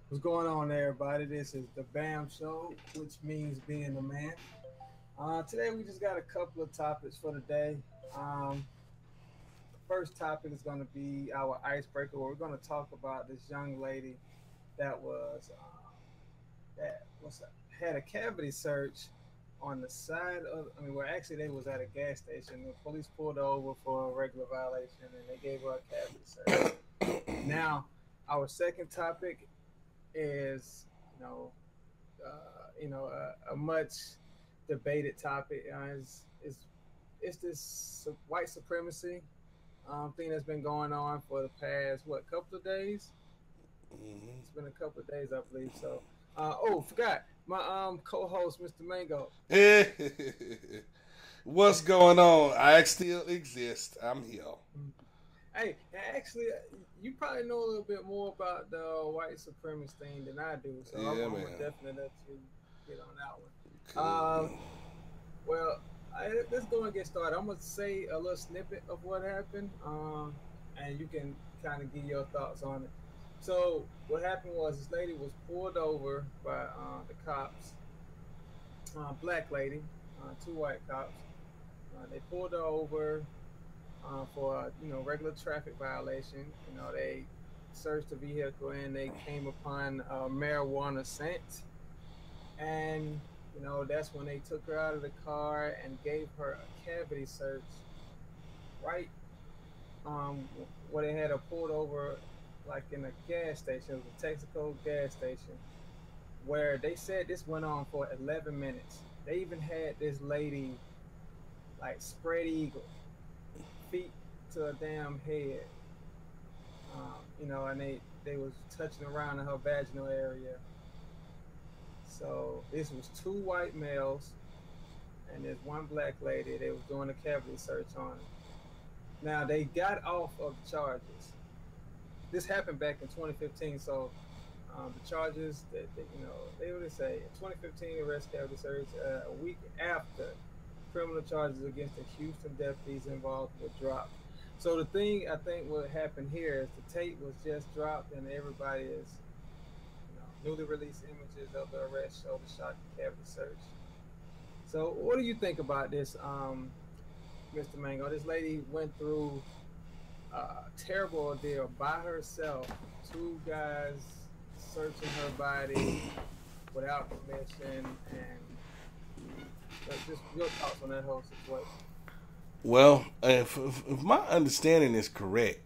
What's going on, everybody? This is the B.A.M show, which means being the man. Today, we just got a couple of topics for the day. The first topic is going to be our icebreaker, where we're going to talk about this young lady that was that was had a cavity search on the side of. I mean, well, actually, they was at a gas station. The police pulled her over for a regular violation, and they gave her a cavity search. Now, our second topic is a much debated topic. It's this white supremacy thing that's been going on for the past couple of days. It's been a couple of days, I believe. So, forgot my co-host, Mr. Mango. What's going on? I still exist. I'm here. Hey, actually, you probably know a little bit more about the white supremacist thing than I do, so Yeah, I'm gonna man. definitely let you get on that one. Cool. Well, let's go and get started. I'm gonna say a little snippet of what happened, and you can kind of give your thoughts on it. So, what happened was this lady was pulled over by the cops, black lady, two white cops. They pulled her over for regular traffic violation. They searched the vehicle and they came upon marijuana scent, and that's when they took her out of the car and gave her a cavity search right where they had her pulled over like in a gas station. It was a Texaco gas station where they said this went on for 11 minutes. They even had this lady like spread eagle, feet to a damn head, and they was touching around in her vaginal area. So this was two white males and there's one black lady. They was doing a cavity search on her. Now they got off of the charges. This happened back in 2015. So the charges they would say in 2015 arrest cavity search a week after criminal charges against the Houston deputies involved were dropped. So the thing I think what happened here is the tape was just dropped and everybody is newly released images of the arrest show the shot cavity search. So what do you think about this, Mr. Mango? This lady went through a terrible ordeal by herself. Two guys searching her body without permission, and just your thoughts on that whole situation. Well, if my understanding is correct,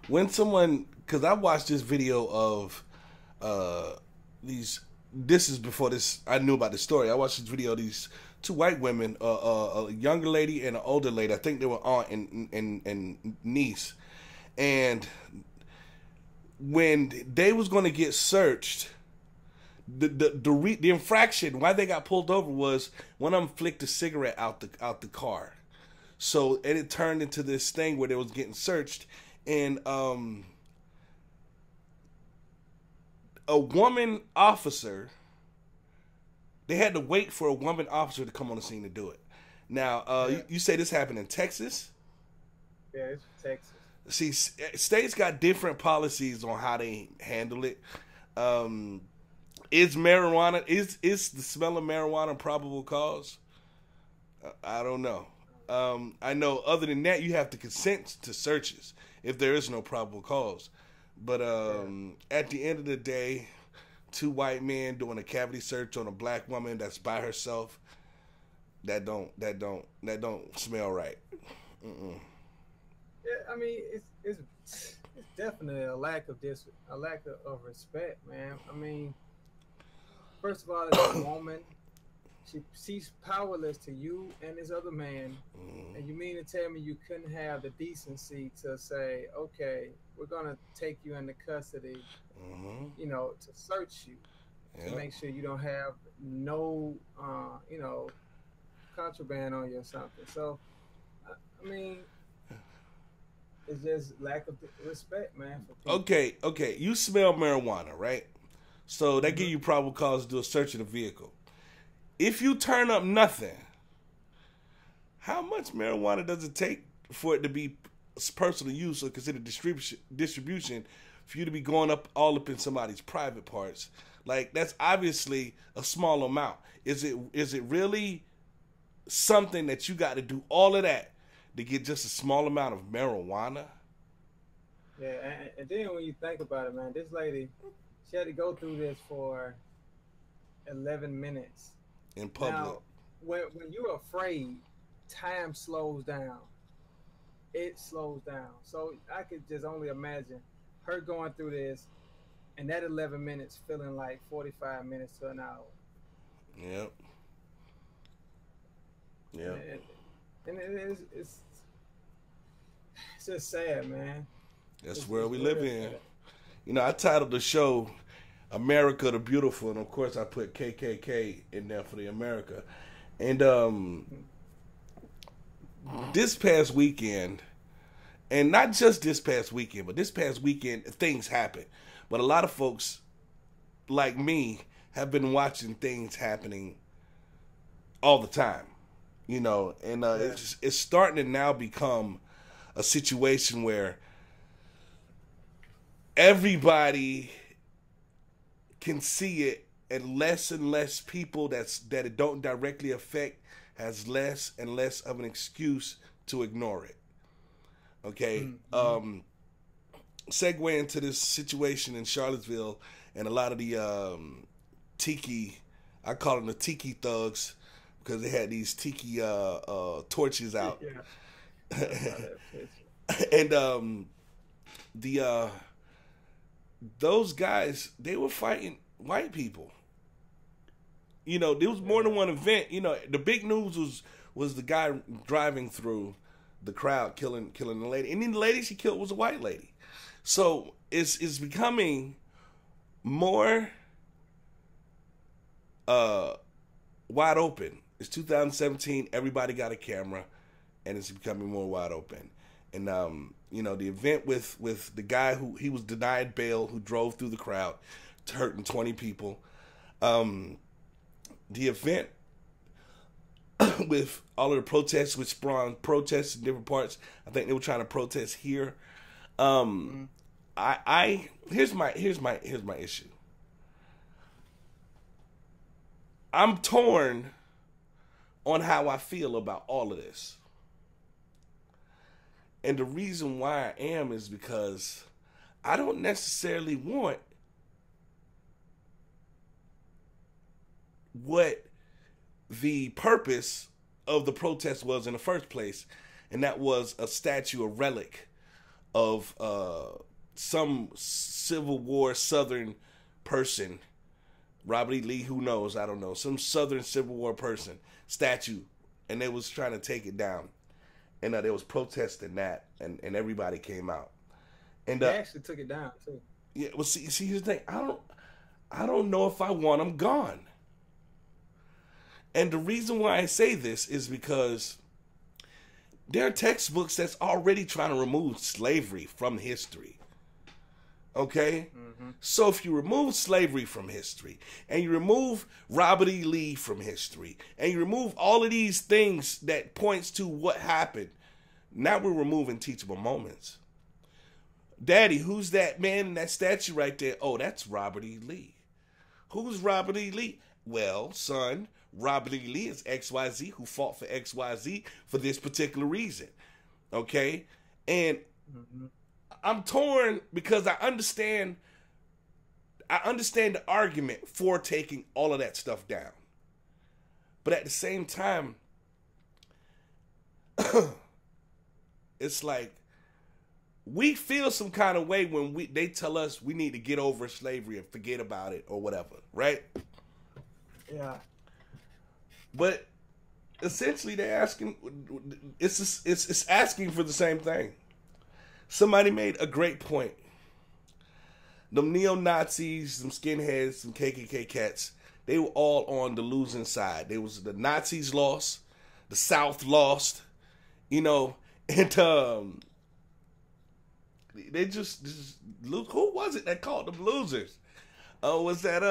when someone, because I watched this video of uh, these, this is before this, I knew about the story. I watched this video of these two white women, a younger lady and an older lady. I think they were aunt and niece. And when they was going to get searched, the infraction why they got pulled over was one of them flicked a cigarette out the car. So and it turned into this thing where they was getting searched, and a woman officer. They had to wait for a woman officer to come on the scene to do it. Now, Yeah, you say this happened in Texas. yeah, it's Texas. See, states got different policies on how they handle it. Um, is marijuana is the smell of marijuana a probable cause? I don't know. I know other than that, you have to consent to searches if there is no probable cause. But Yeah. at the end of the day, two white men doing a cavity search on a black woman that's by herself, that don't smell right. Mm-mm. Yeah, I mean, it's definitely a lack of respect, man. I mean, first of all, it's a woman. She's powerless to you and this other man, and you mean to tell me you couldn't have the decency to say, okay, we're gonna take you into custody, Mm-hmm. to search you, to Yep. make sure you don't have no, contraband on you or something. So, I mean, it's just lack of respect, man, for people. Okay. You smell marijuana, right? So that give Hmm. you probable cause to do a search of the vehicle. If you turn up nothing, how much marijuana does it take for it to be personal use or considered distribution for you to be going all up in somebody's private parts. Like, that's obviously a small amount. Is it really something that you got to do all of that to get just a small amount of marijuana? Yeah, and then when you think about it, man, this lady, she had to go through this for 11 minutes. In public. Now, when you're afraid, time slows down. It slows down. So I could just only imagine her going through this and that 11 minutes feeling like 45 minutes to an hour. Yep. Yep. And it's just sad, man. That's where we live in. You know, I titled the show America the Beautiful, and of course I put KKK in there for the America. And this past weekend, and not just this past weekend, but this past weekend, things happen. But a lot of folks, like me, have been watching things happening all the time. You know, and it's starting to now become a situation where everybody can see it, and less people that it don't directly affect has less and less of an excuse to ignore it. Okay, segue into this situation in Charlottesville, and a lot of the tiki, I call them the tiki thugs, because they had these tiki torches out. And those guys, they were fighting white people. You know, there was more than one event. You know, the big news was the guy driving through the crowd, killing the lady, and then the lady she killed was a white lady. So it's becoming more wide open. It's 2017. Everybody got a camera, and it's becoming more wide open. And you know, the event with the guy who he was denied bail, who drove through the crowd, hurting 20 people. The event with all of the protests, which spawned protests in different parts. I think they were trying to protest here. Here's my issue. I'm torn on how I feel about all of this. And the reason why I am is because I don't necessarily want what the purpose of the protest was in the first place, and that was a statue, a relic of some Civil War Southern person, Robert E. Lee, who knows, I don't know, some Southern Civil War person, statue, and they was trying to take it down. And they was protesting that, and everybody came out. And they actually took it down too. Yeah, well, see, here's the thing. I don't know if I want them gone. And the reason why I say this is because there are textbooks that's already trying to remove slavery from history. Okay? So if you remove slavery from history, and you remove Robert E. Lee from history, and you remove all of these things that points to what happened, now we're removing teachable moments. Daddy, who's that man in that statue right there? Oh, that's Robert E. Lee. Who's Robert E. Lee? Well, son, Robert E. Lee is XYZ who fought for XYZ for this particular reason. Okay? And I'm torn because I understand the argument for taking all of that stuff down. But at the same time, it's like we feel some kind of way when they tell us we need to get over slavery and forget about it or whatever, right? Yeah. But essentially they're asking, it's asking for the same thing. Somebody made a great point. Them neo-Nazis, some skinheads, some KKK cats, they were all on the losing side. They was the Nazis lost, the South lost, you know, and they just who was it that called them losers? Oh, was that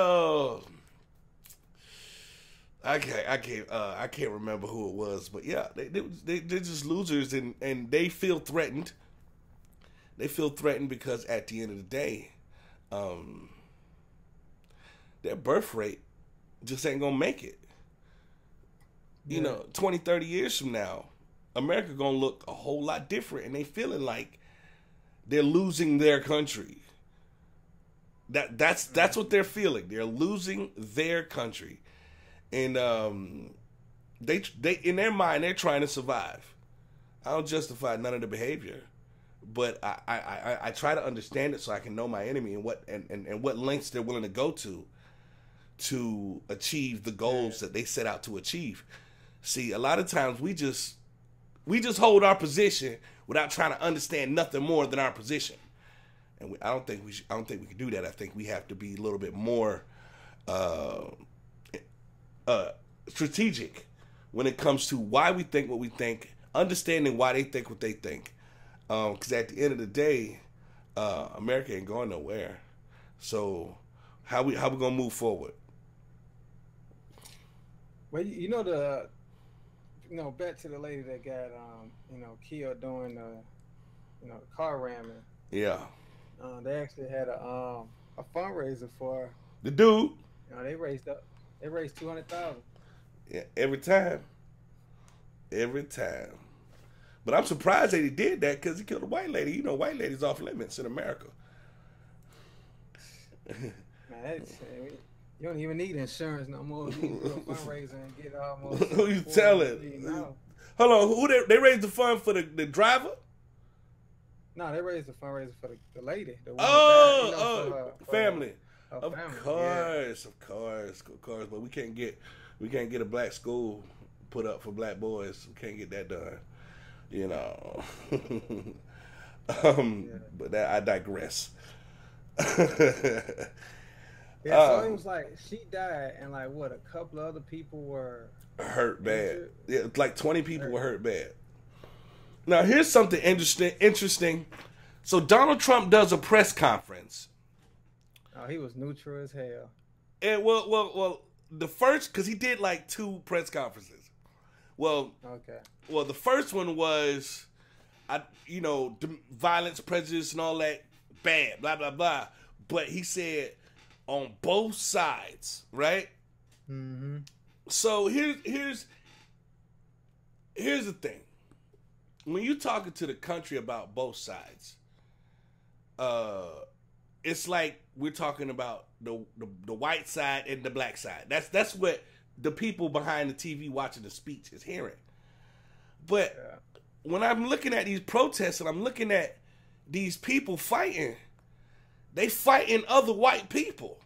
I can't remember who it was, but yeah, they're just losers, and they feel threatened. They feel threatened because at the end of the day, their birth rate just ain't gonna make it. Yeah. You know, 20, 30 years from now, America gonna look a whole lot different, and they feeling like they're losing their country. That's what they're feeling. They're losing their country, and they in their mind they're trying to survive. I don't justify none of the behavior, but I try to understand it so I can know my enemy and what lengths they're willing to go to achieve the goals that they set out to achieve. See, a lot of times we just hold our position without trying to understand nothing more than our position, and I don't think we can do that. I think we have to be a little bit more strategic when it comes to why we think what we think, understanding why they think what they think. Because at the end of the day, America ain't going nowhere. So how we gonna move forward? Well, back to the lady that got killed during the car ramming. Yeah. They actually had a fundraiser for her. The dude. They raised $200,000. Yeah, every time. But I'm surprised that he did that because he killed a white lady. You know, white ladies off limits in America. Man, you don't even need insurance no more. You can do a fundraiser and get almost. Who you telling? Hold on, who they raised the fund for the driver? No, they raised the fundraiser for the lady. The one for family. Of course. But we can't get a black school put up for black boys. We can't get that done. You know. But I digress. Yeah, so it was like she died, and like what, a couple of other people were hurt bad. Yeah, like 20 people were hurt bad. Now here's something interesting. So Donald Trump does a press conference. Oh, he was neutral as hell. And well, the first, because he did like 2 press conferences. Well, okay. Well, the first one was, violence, prejudice, and all that, bad, blah blah blah. But he said on both sides, right? Mm-hmm. So here's the thing. When you're talking to the country about both sides, it's like we're talking about the white side and the black side. That's what the people behind the TV watching the speech is hearing. But when I'm looking at these protests and I'm looking at these people fighting, they fighting other white people.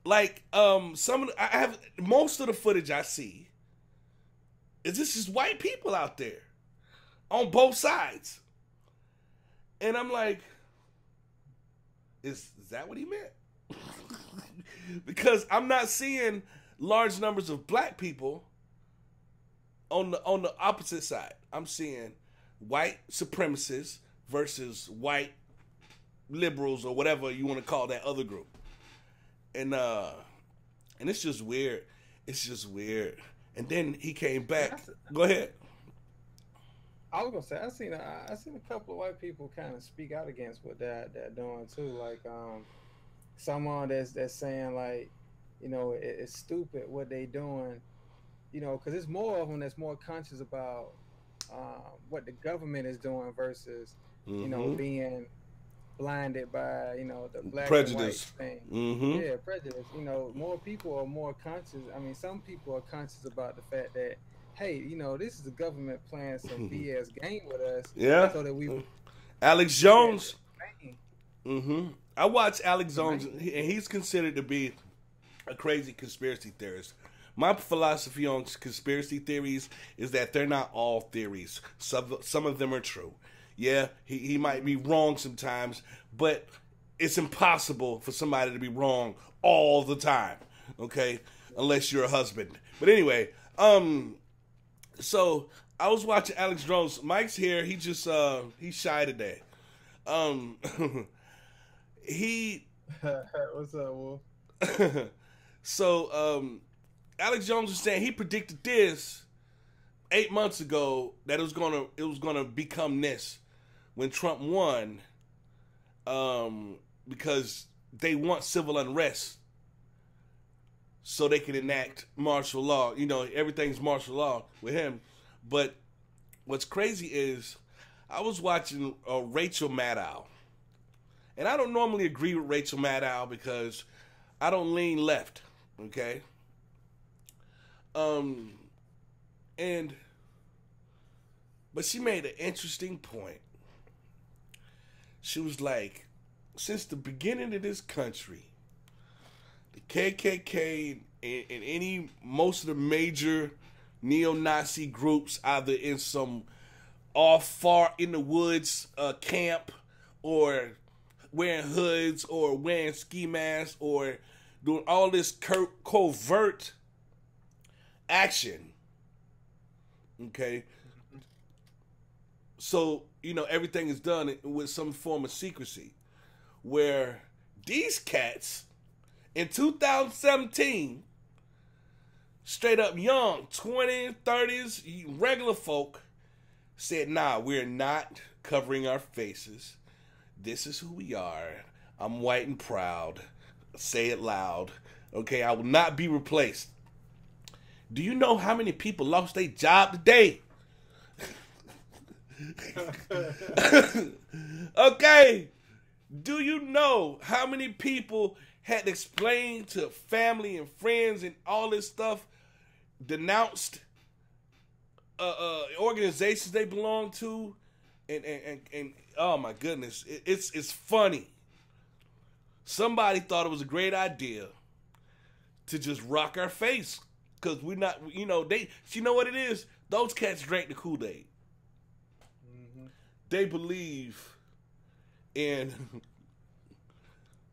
Like I have most of the footage I see is this is white people out there on both sides, and I'm like, is that what he meant? Because I'm not seeing large numbers of black people on the opposite side. I'm seeing white supremacists versus white liberals or whatever you want to call that other group. And it's just weird. And then he came back. Go ahead. I was gonna say I seen a couple of white people kind of speak out against what they're doing too. Like someone that's saying like, it's stupid what they doing. Because it's more of them that's more conscious about what the government is doing versus being blinded by the black prejudice and white thing. Mm-hmm. Yeah, prejudice. More people are more conscious. I mean, some people are conscious about the fact that, hey, this is the government playing some BS game with us. Yeah. So that we. Alex Jones. Mm-hmm. I watch Alex Jones, and he's considered to be a crazy conspiracy theorist. My philosophy on conspiracy theories is that they're not all theories. Some of them are true. Yeah, he might be wrong sometimes, but it's impossible for somebody to be wrong all the time, okay? Unless you're a husband. But anyway, so I was watching Alex Jones. Mike's here. He just, he's shy today. What's up, Wolf? So, Alex Jones was saying he predicted this 8 months ago that it was gonna become this. when Trump won, because they want civil unrest so they can enact martial law. You know, everything's martial law with him. But what's crazy is I was watching Rachel Maddow. And I don't normally agree with Rachel Maddow because I don't lean left, okay? But she made an interesting point. She was like, since the beginning of this country, the KKK and most of the major neo-Nazi groups, either in some off far in the woods camp, or wearing hoods, or wearing ski masks, or doing all this covert action. Okay? So, you know, everything is done with some form of secrecy. Where these cats, in 2017, straight up young, 20s, 30s, regular folk, said, nah, we're not covering our faces. This is who we are. I'm white and proud. Say it loud. Okay, I will not be replaced. Do you know how many people lost their job today? Okay. Do you know how many people had to explain to family and friends and all this stuff, denounced organizations they belong to, and oh my goodness, it's funny. Somebody thought it was a great idea to just rock our face because we're not, you know, you know what it is? Those cats drank the Kool-Aid. Mm-hmm. They believe in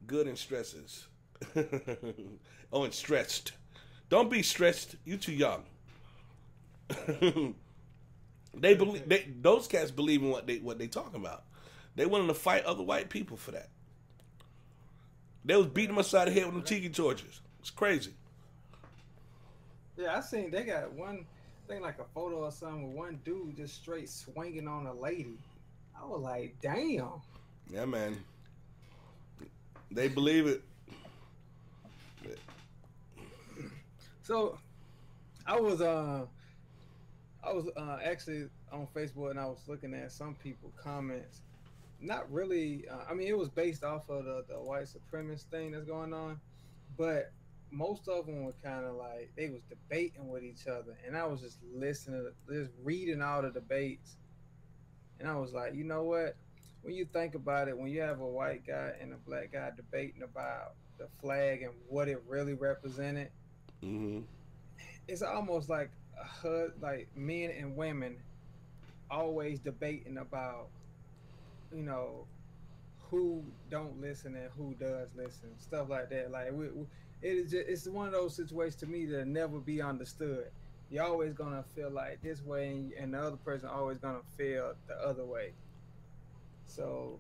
good and stresses. Oh, and stressed. Don't be stressed. You too young. They believe those cats believe in what they talking about. They willing to fight other white people for that. They was beating them upside the head with them tiki torches. It's crazy. Yeah, I seen they got one thing like a photo or something with one dude just straight swinging on a lady. I was like, damn. Yeah, man. They believe it. So, I was actually on Facebook and I was looking at some people comments. Not really. I mean, it was based off of the white supremacist thing that's going on, but most of them were kind of like they was debating with each other, and I was just listening, just reading all the debates, and I was like, you know what? When you think about it, when you have a white guy and a black guy debating about the flag and what it really represented, mm-hmm. It's almost like like men and women always debating about, you know, who don't listen and who does listen, stuff like that. Like it's one of those situations to me that'll never be understood. You're always gonna feel like this way, and the other person always gonna feel the other way. So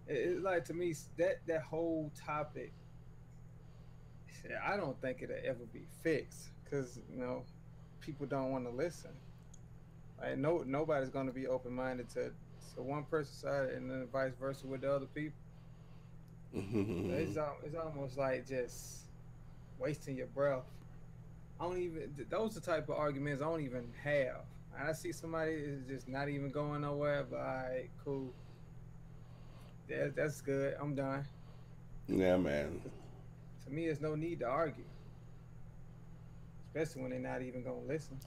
it's like, to me, that whole topic, I don't think it'll ever be fixed because, you know, people don't want to listen. Like nobody's gonna be open minded to one person's side and then vice versa with the other people. It's almost like just wasting your breath. Those are the type of arguments I don't even have. I see somebody is just not even going nowhere, but all right, cool. That's good. I'm done. Yeah, man. To me, there's no need to argue, especially when they're not even gonna listen.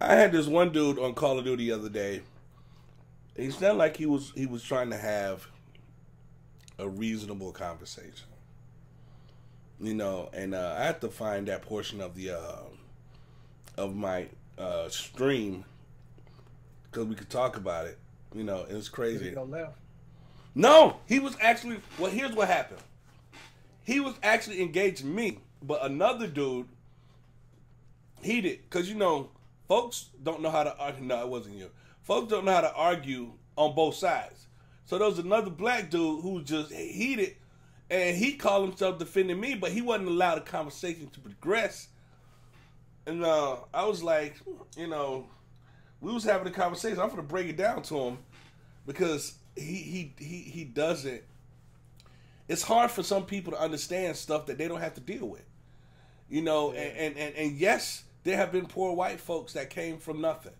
I had this one dude on Call of Duty the other day. He sounded like he was trying to have a reasonable conversation, you know. And I had to find that portion of the of my stream because we could talk about it. You know, it was crazy. Did he go left? No, he was actually. Well, here's what happened. He was actually engaging me, but another dude, he did, because, you know, folks don't know how to argue. No, it wasn't you. Folks don't know how to argue on both sides. So there was another black dude who was just heated, and he called himself defending me, but he wasn't allowed the conversation to progress. And I was like, you know, we was having a conversation. I'm going to break it down to him because he doesn't. It's hard for some people to understand stuff that they don't have to deal with. You know, Yeah. and yes, there have been poor white folks that came from nothing.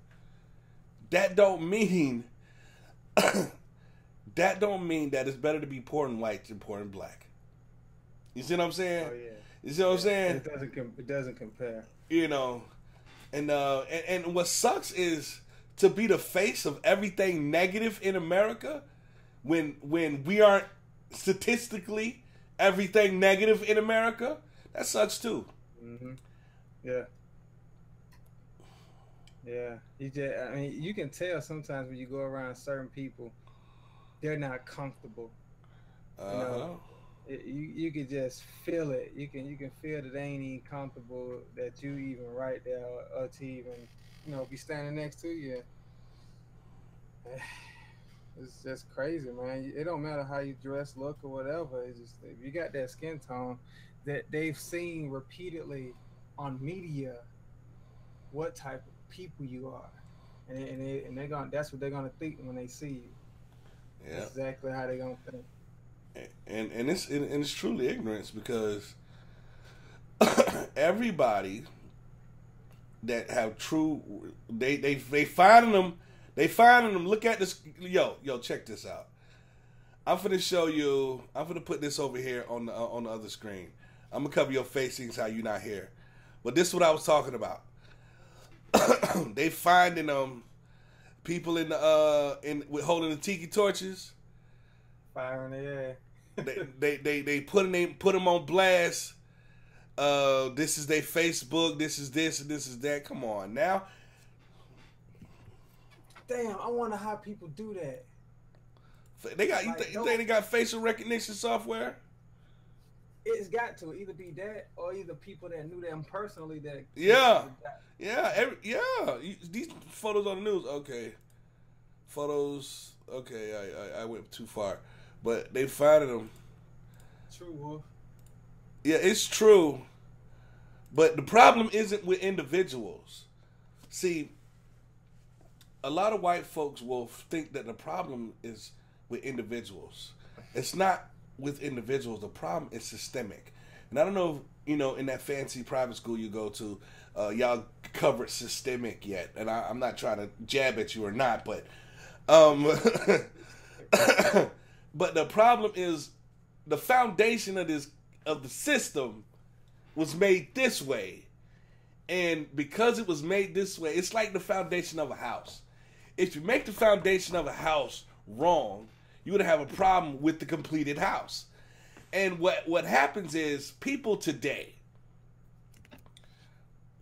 That don't mean that it's better to be poor and white than poor and black. You see what I'm saying? Oh yeah. You see what I'm saying? It doesn't compare. You know, and what sucks is to be the face of everything negative in America when we aren't statistically everything negative in America. That sucks too. Mm-hmm. Yeah. Yeah. I mean, you can tell sometimes when you go around certain people, they're not comfortable. You know, you can just feel it. You can feel that they ain't even comfortable that you even right there or to even be standing next to you. It's just crazy, man. It don't matter how you dress, look, or whatever. It's just if you got that skin tone that they've seen repeatedly on media, what type of people you are, and they're gonna that's what they're gonna think when they see you. Yeah. That's exactly how they're gonna think. And it's truly ignorance because everybody that have true they finding them. Look at this, yo, check this out. I'm finna put this over here on the other screen. I'm gonna cover your facings how you not here, but this is what I was talking about. They finding people in the with holding the tiki torches. Fire in the air. they put them on blast. This is their Facebook. This is this and this is that. Come on now. Damn, I wonder how people do that. They got you think they got facial recognition software? It's got to either be that or either people that knew them personally that. These photos on the news. Okay, photos. Okay, I went too far, but they finding them. True, Wolf. Yeah, it's true, but the problem isn't with individuals. See, a lot of white folks will think that the problem is with individuals. It's not with individuals. The problem is systemic. And I don't know if, in that fancy private school you go to, y'all covered systemic yet. And I'm not trying to jab at you or not, but but the problem is the foundation of the system was made this way. And because it was made this way, it's like the foundation of a house. If you make the foundation of a house wrong, you're going to have a problem with the completed house. And what happens is people today,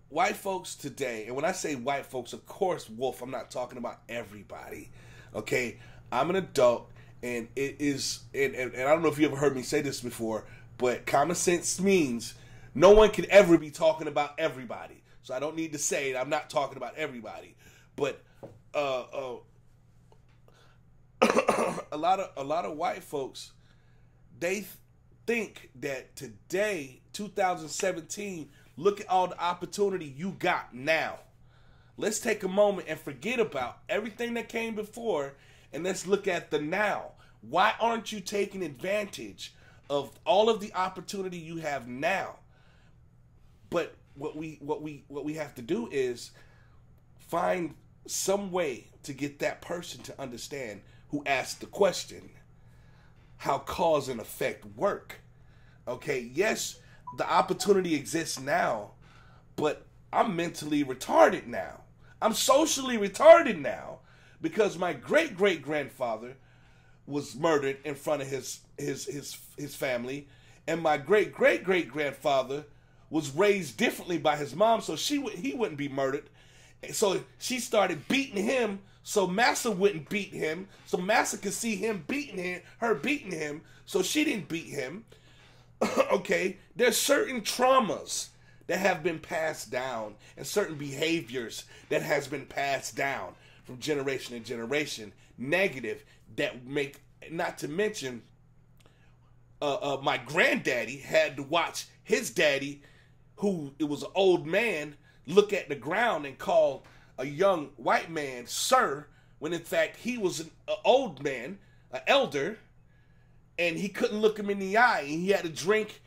white folks today, and when I say white folks, of course, Wolf, I'm not talking about everybody. Okay? I'm an adult, and it is, and I don't know if you ever heard me say this before, but common sense means no one can ever be talking about everybody. So I don't need to say it. I'm not talking about everybody. But a lot of white folks, they think that today, 2017, look at all the opportunity you got now. Let's take a moment and forget about everything that came before, and let's look at the now. Why aren't you taking advantage of all of the opportunity you have now? But what we have to do is find some way to get that person to understand who asked the question how cause and effect work. Okay, yes, the opportunity exists now, but I'm mentally retarded now. I'm socially retarded now because my great-great-grandfather was murdered in front of his family, and my great-great-great-grandfather was raised differently by his mom, so he wouldn't be murdered. So she started beating him so Massa wouldn't beat him, so Massa could see her beating him, so she didn't beat him. Okay, there's certain traumas that have been passed down and certain behaviors that has been passed down from generation to generation, negative, that make, not to mention, my granddaddy had to watch his daddy, who it was an old man, look at the ground and call a young white man sir, when in fact he was an old man, an elder, and he couldn't look him in the eye, and he had to drink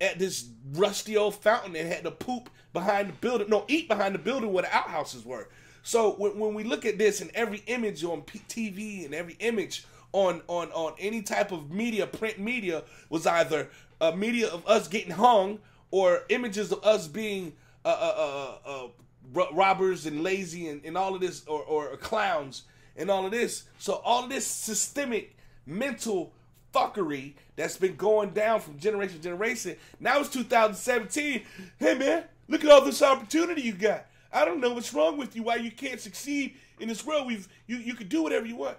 at this rusty old fountain and had to poop behind the building. No, eat behind the building where the outhouses were. So when we look at this, and every image on TV and every image on any type of media, print media, was either a media of us getting hung or images of us being robbers and lazy and all of this, or clowns and all of this. So all of this systemic mental fuckery that's been going down from generation to generation. Now it's 2017. Hey man, look at all this opportunity you got. I don't know what's wrong with you, why you can't succeed in this world. You can do whatever you want.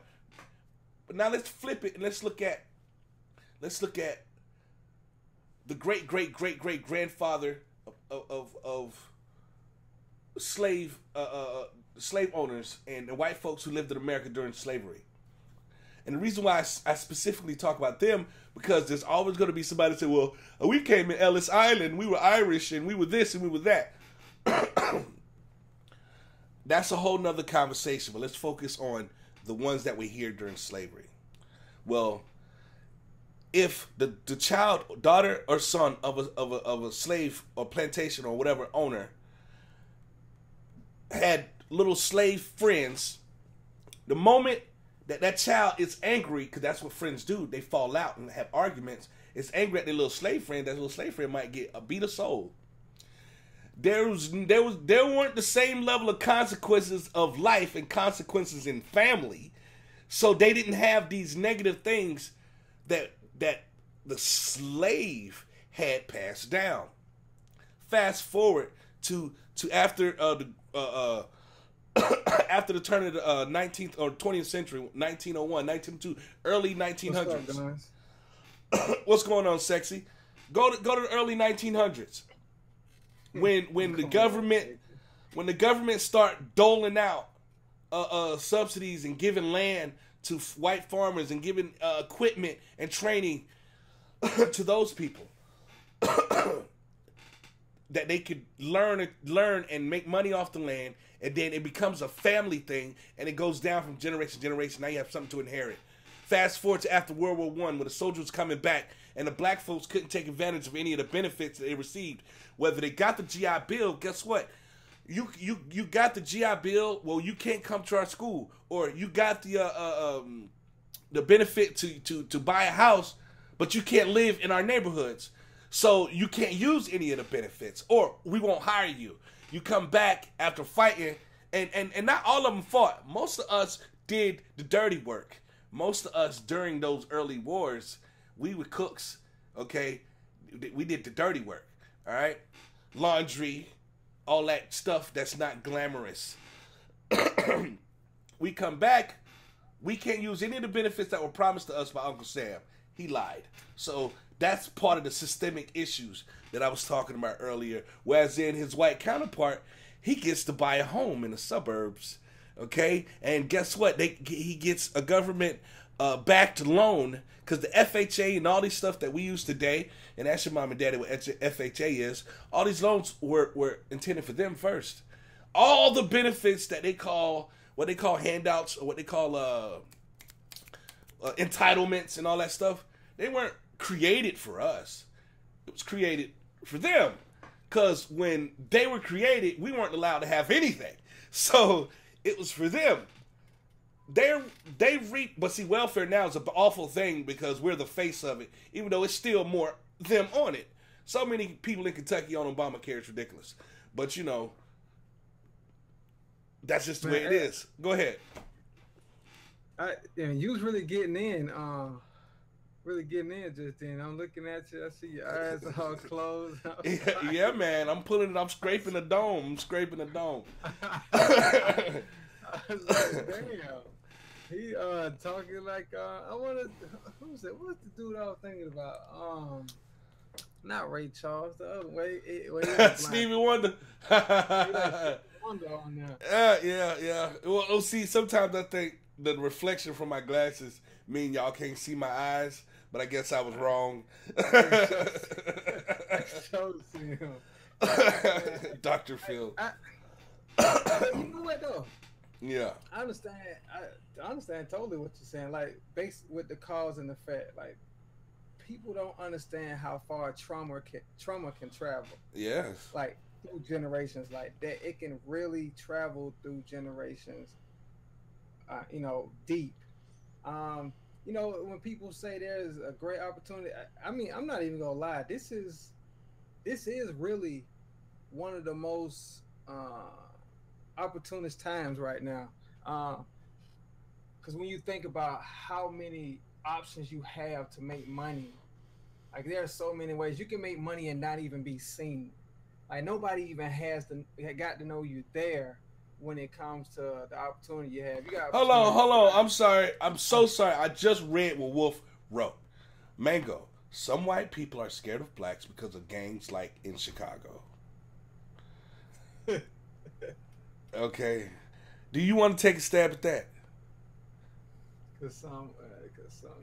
But now let's flip it and let's look at the great grandfather of slave owners and the white folks who lived in America during slavery. And the reason why I specifically talk about them, because there's always going to be somebody that say, well, we came in Ellis Island, we were Irish, and we were this and we were that. That's a whole nother conversation, but let's focus on the ones that were here during slavery. Well, if the child, daughter or son of a slave or plantation or whatever owner had little slave friends, the moment that child is angry, because that's what friends do, they fall out and have arguments, is angry at their little slave friend, that little slave friend might get a beat of soul. There weren't the same level of consequences of life and consequences in family, so they didn't have these negative things that the slave had passed down. Fast forward to after after the turn of the 19th or 20th century, 1901, 1902, early 1900s. What's going on, sexy? Go to the early 1900s. When the government start doling out subsidies and giving land to white farmers and giving equipment and training to those people that they could learn and make money off the land, and then it becomes a family thing and it goes down from generation to generation. Now you have something to inherit. Fast forward to after World War I, when the soldiers coming back and the black folks couldn't take advantage of any of the benefits that they received. Whether they got the GI Bill, guess what? You got the GI Bill, well, you can't come to our school. Or you got the benefit to buy a house, but you can't live in our neighborhoods. So you can't use any of the benefits, or we won't hire you. You come back after fighting, and not all of them fought. Most of us did the dirty work. Most of us during those early wars, we were cooks, okay? We did the dirty work, all right? Laundry, all that stuff that's not glamorous. We come back, we can't use any of the benefits that were promised to us by Uncle Sam. He lied. So that's part of the systemic issues that I was talking about earlier. Whereas in his white counterpart, he gets to buy a home in the suburbs, okay? And guess what? He gets a government backed loan, because the FHA and all these stuff that we use today, and ask your mom and daddy what FHA is, all these loans were intended for them first. All the benefits that they call, what they call handouts, or what they call entitlements and all that stuff, they weren't created for us. It was created for them. Because when they were created, we weren't allowed to have anything. So it was for them. They reap, but see, welfare now is an awful thing because we're the face of it, even though it's still more them on it. So many people in Kentucky on Obamacare, it's ridiculous. But you know, that's just the way it is. Go ahead. You was really getting in just then. I'm looking at you. I see your eyes all closed. Yeah, man. I'm scraping the dome. I'm scraping the dome. I was like, damn. He talking like I wanna. Who's that? What's the dude I was thinking about? Not Ray Charles. The other way. Stevie Wonder. Wonder on there. Yeah. Well, see, sometimes I think the reflection from my glasses mean y'all can't see my eyes, but I guess I was wrong. Dr. Phil. You know what though? Yeah. I understand. I understand totally what you're saying. Like, based with the cause and effect. Like, people don't understand how far trauma can travel. Yes. Like through generations, like that, it can really travel through generations. Deep. Um, when people say there's a great opportunity, I mean, I'm not even gonna lie. This is really one of the most opportunist times right now. Because when you think about how many options you have to make money, like there are so many ways you can make money and not even be seen. Like nobody even got to know you there when it comes to the opportunity you have. You got Hold on, opportunity to hold on. fly. I'm sorry. I'm so sorry. I just read what Wolf wrote. Mango. Some white people are scared of blacks because of gangs like in Chicago. Okay. Do you want to take a stab at that? Cause some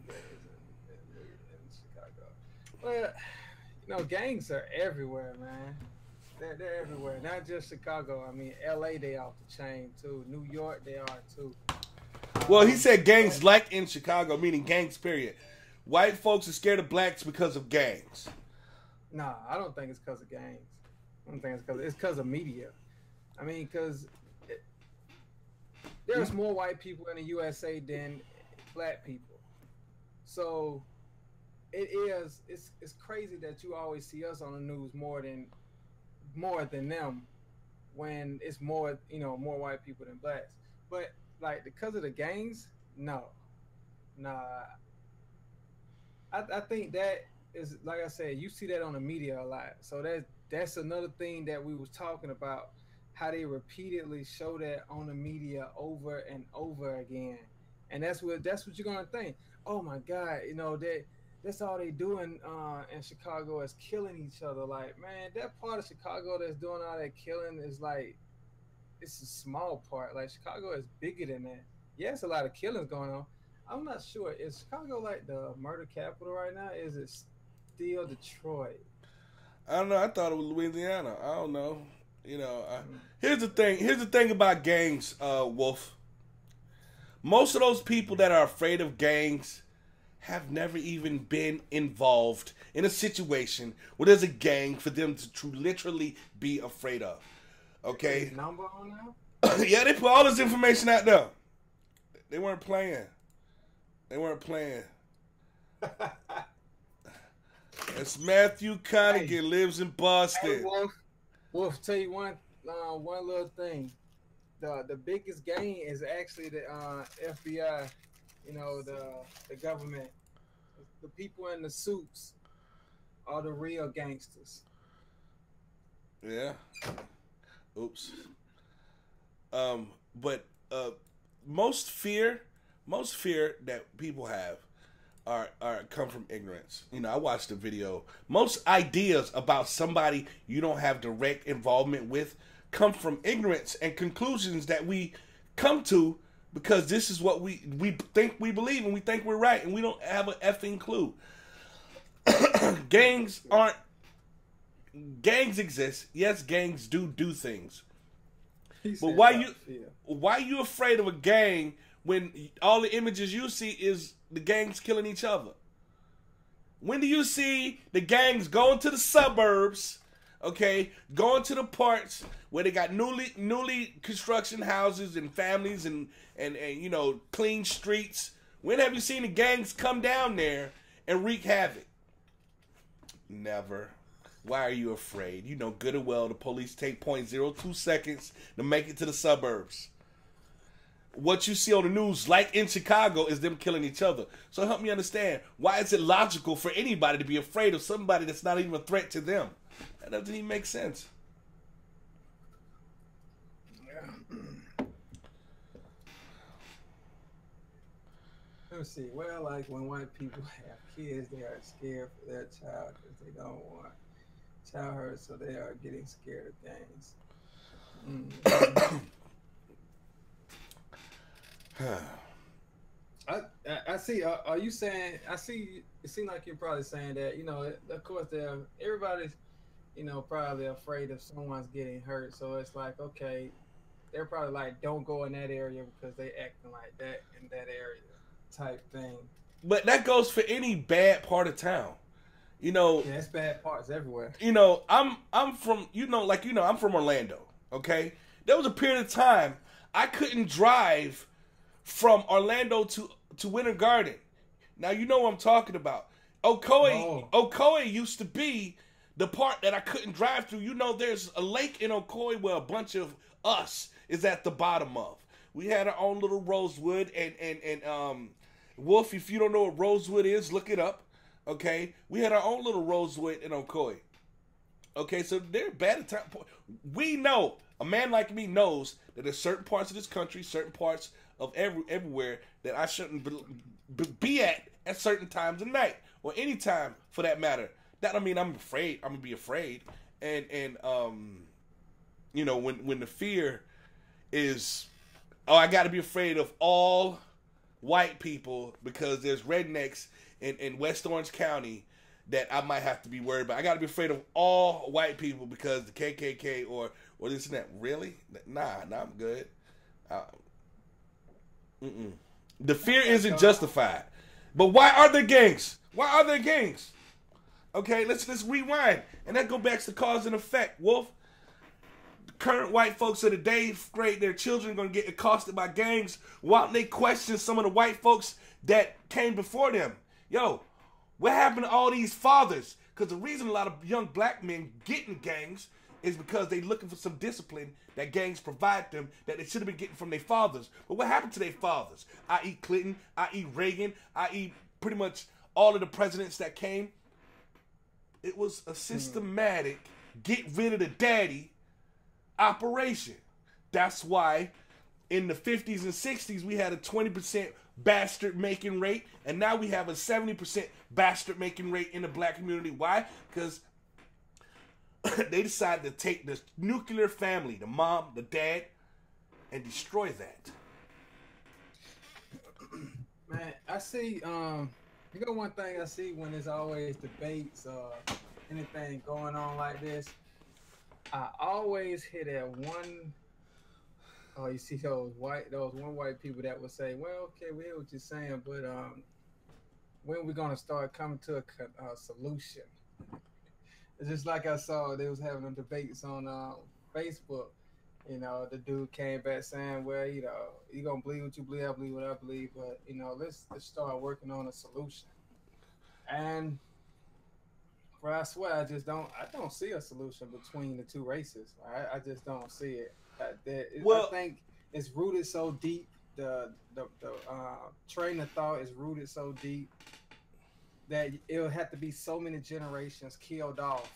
gangs in Chicago. Well, gangs are everywhere, man. They're everywhere, not just Chicago. I mean, L.A. they off the chain too. New York they are too. Well, he said But gangs like in Chicago, meaning gangs, period. White folks are scared of blacks because of gangs. nah, I don't think it's because of gangs. I don't think it's because of media. I mean, because there's more white people in the USA than black people. So it's crazy that you always see us on the news more than them when it's more white people than blacks. But like because of the gangs, no, nah. I think that is like I said, you see that on the media a lot. So that's another thing that we was talking about, how they repeatedly show that on the media over and over again. And that's what you're gonna think. Oh my God, that's all they doing in Chicago is killing each other. Like, man, that part of Chicago that's doing all that killing is like it's a small part. Like Chicago is bigger than that. Yes, a lot of killings going on. I'm not sure. Is Chicago like the murder capital right now? Is it still Detroit? I don't know. I thought it was Louisiana. I don't know. You know, Mm. here's the thing. Here's the thing about gangs, Wolf. Most of those people that are afraid of gangs have never even been involved in a situation where there's a gang for them to literally be afraid of. Is Okay? number on now? Yeah, they put all this information out there. They weren't playing. They weren't playing. It's Matthew Hey, Connigan, lives in hey, Boston. Wolf. Tell you one little thing. The biggest gain is actually the FBI. The government. The people in the suits are the real gangsters. Yeah. Oops. But most fear, most fear that people have are come from ignorance. You know, I watched a video. Most ideas about somebody you don't have direct involvement with come from ignorance and conclusions that we come to because this is what we think we believe and we think we're right and we don't have an effing clue. gangs aren't gangs exist. Yes, gangs do things. He But said about fear. why you afraid of a gang when all the images you see is the gangs killing each other? When do you see the gangs going to the suburbs, okay, going to the parts where they got newly construction houses and families and clean streets? When have you seen the gangs come down there and wreak havoc? Never. Why are you afraid? You know good and well the police take 0.02 seconds to make it to the suburbs. What you see on the news, like in Chicago, is them killing each other. So help me understand, why is it logical for anybody to be afraid of somebody that's not even a threat to them? That doesn't even make sense. Yeah. Let me see. Well, like when white people have kids, they are scared for their child because they don't want child hurt, so they are getting scared of gangs. Mm-hmm. I see. Are you saying? I see. It seems like you're probably saying that. Of course, everybody's, probably afraid if someone's getting hurt. So it's like, okay, they're probably like, don't go in that area because they acting like that in that area, type thing. But that goes for any bad part of town. You know, Yeah, it's bad parts everywhere. you know, I'm from, I'm from Orlando. Okay, there was a period of time I couldn't drive from Orlando to Winter Garden. Now you know what I'm talking about. Ocoee used to be the part that I couldn't drive through. You know, there's a lake in Ocoee where a bunch of us is at the bottom of. We had our own little Rosewood, and Wolf, if you don't know what Rosewood is, look it up. Okay, we had our own little Rosewood in Ocoee. Okay, so they're bad at time. We know, a man like me knows that there's certain parts of this country, certain parts of everywhere that I shouldn't be at certain times of night or any time for that matter. That don't mean I'm afraid. I'm gonna be afraid, and you know, when the fear is, oh, I got to be afraid of all white people because there's rednecks in West Orange County that I might have to be worried about. I got to be afraid of all white people because the KKK or this and that. Really? Nah, I'm good. The fear isn't justified. But why are there gangs? Why are there gangs? Okay, let's rewind. And that go back to cause and effect, Wolf. Current white folks of today, great, their children are going to get accosted by gangs. Why don't they question some of the white folks that came before them? Yo, what happened to all these fathers? Because the reason a lot of young black men get in gangs is because they looking for some discipline that gangs provide them that they should have been getting from their fathers. But what happened to their fathers? I.e. Clinton, i.e. Reagan, i.e. pretty much all of the presidents that came. It was a systematic get rid of the daddy operation. That's why in the 50s and 60s we had a 20% bastard making rate, and now we have a 70% bastard making rate in the black community. Why? Because they decided to take the nuclear family, the mom, the dad, and destroy that. Man, I see, you know, one thing I see when there's always debates or anything going on like this, I always hear that one. Oh, you see those one white people that would say, "Well, okay, we hear what you're saying, but when are we gonna start coming to a solution?" It's just like I saw they was having them debates on Facebook. You know, the dude came back saying, "Well, you know, you gonna believe what you believe, I believe what I believe, but you know, let's start working on a solution." And well, I swear, I don't see a solution between the two races. I just don't see it. I think it's rooted so deep. The train of thought is rooted so deep that it'll have to be so many generations killed off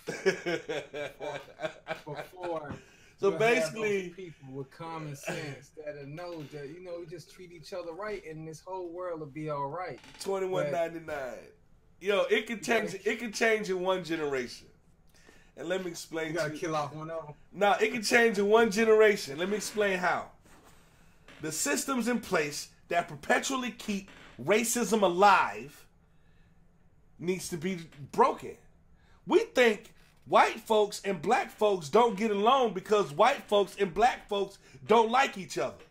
before. So basically, people with common sense that knows that, you know, we just treat each other right, and this whole world will be all right. $21.99. Yo, it can change. It can change in one generation. And let me explain. You gotta kill off one of them. Nah, it can change in one generation. Let me explain how. The systems in place that perpetually keep racism alive needs to be broken. We think white folks and black folks don't get along because white folks and black folks don't like each other.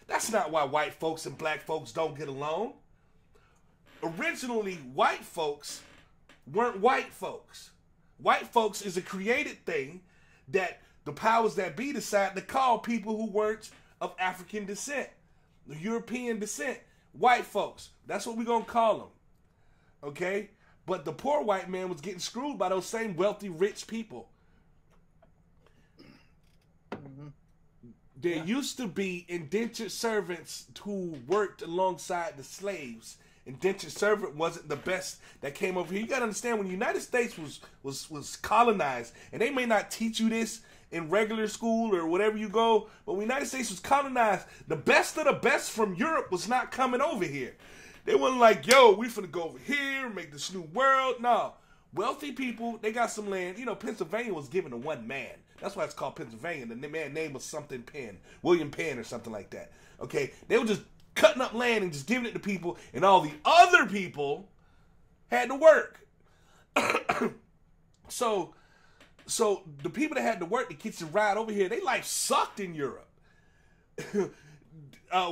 That's not why white folks and black folks don't get along. Originally, white folks weren't white folks. White folks is a created thing that the powers that be decided to call people who weren't of African descent, European descent, white folks. That's what we're going to call them. Okay? But the poor white man was getting screwed by those same wealthy, rich people. Mm-hmm. There used to be indentured servants who worked alongside the slaves. Indentured servant wasn't the best that came over here. You got to understand, when the United States was colonized, and they may not teach you this in regular school or whatever you go, but when the United States was colonized, the best of the best from Europe was not coming over here. They wasn't like, yo, we finna go over here, make this new world. No. Wealthy people, they got some land. You know, Pennsylvania was given to one man. That's why it's called Pennsylvania. The man's name was something Penn, William Penn or something like that. Okay? They were just cutting up land and just giving it to people, and all the other people had to work. So the people that had to work to get to ride over here, their life sucked in Europe.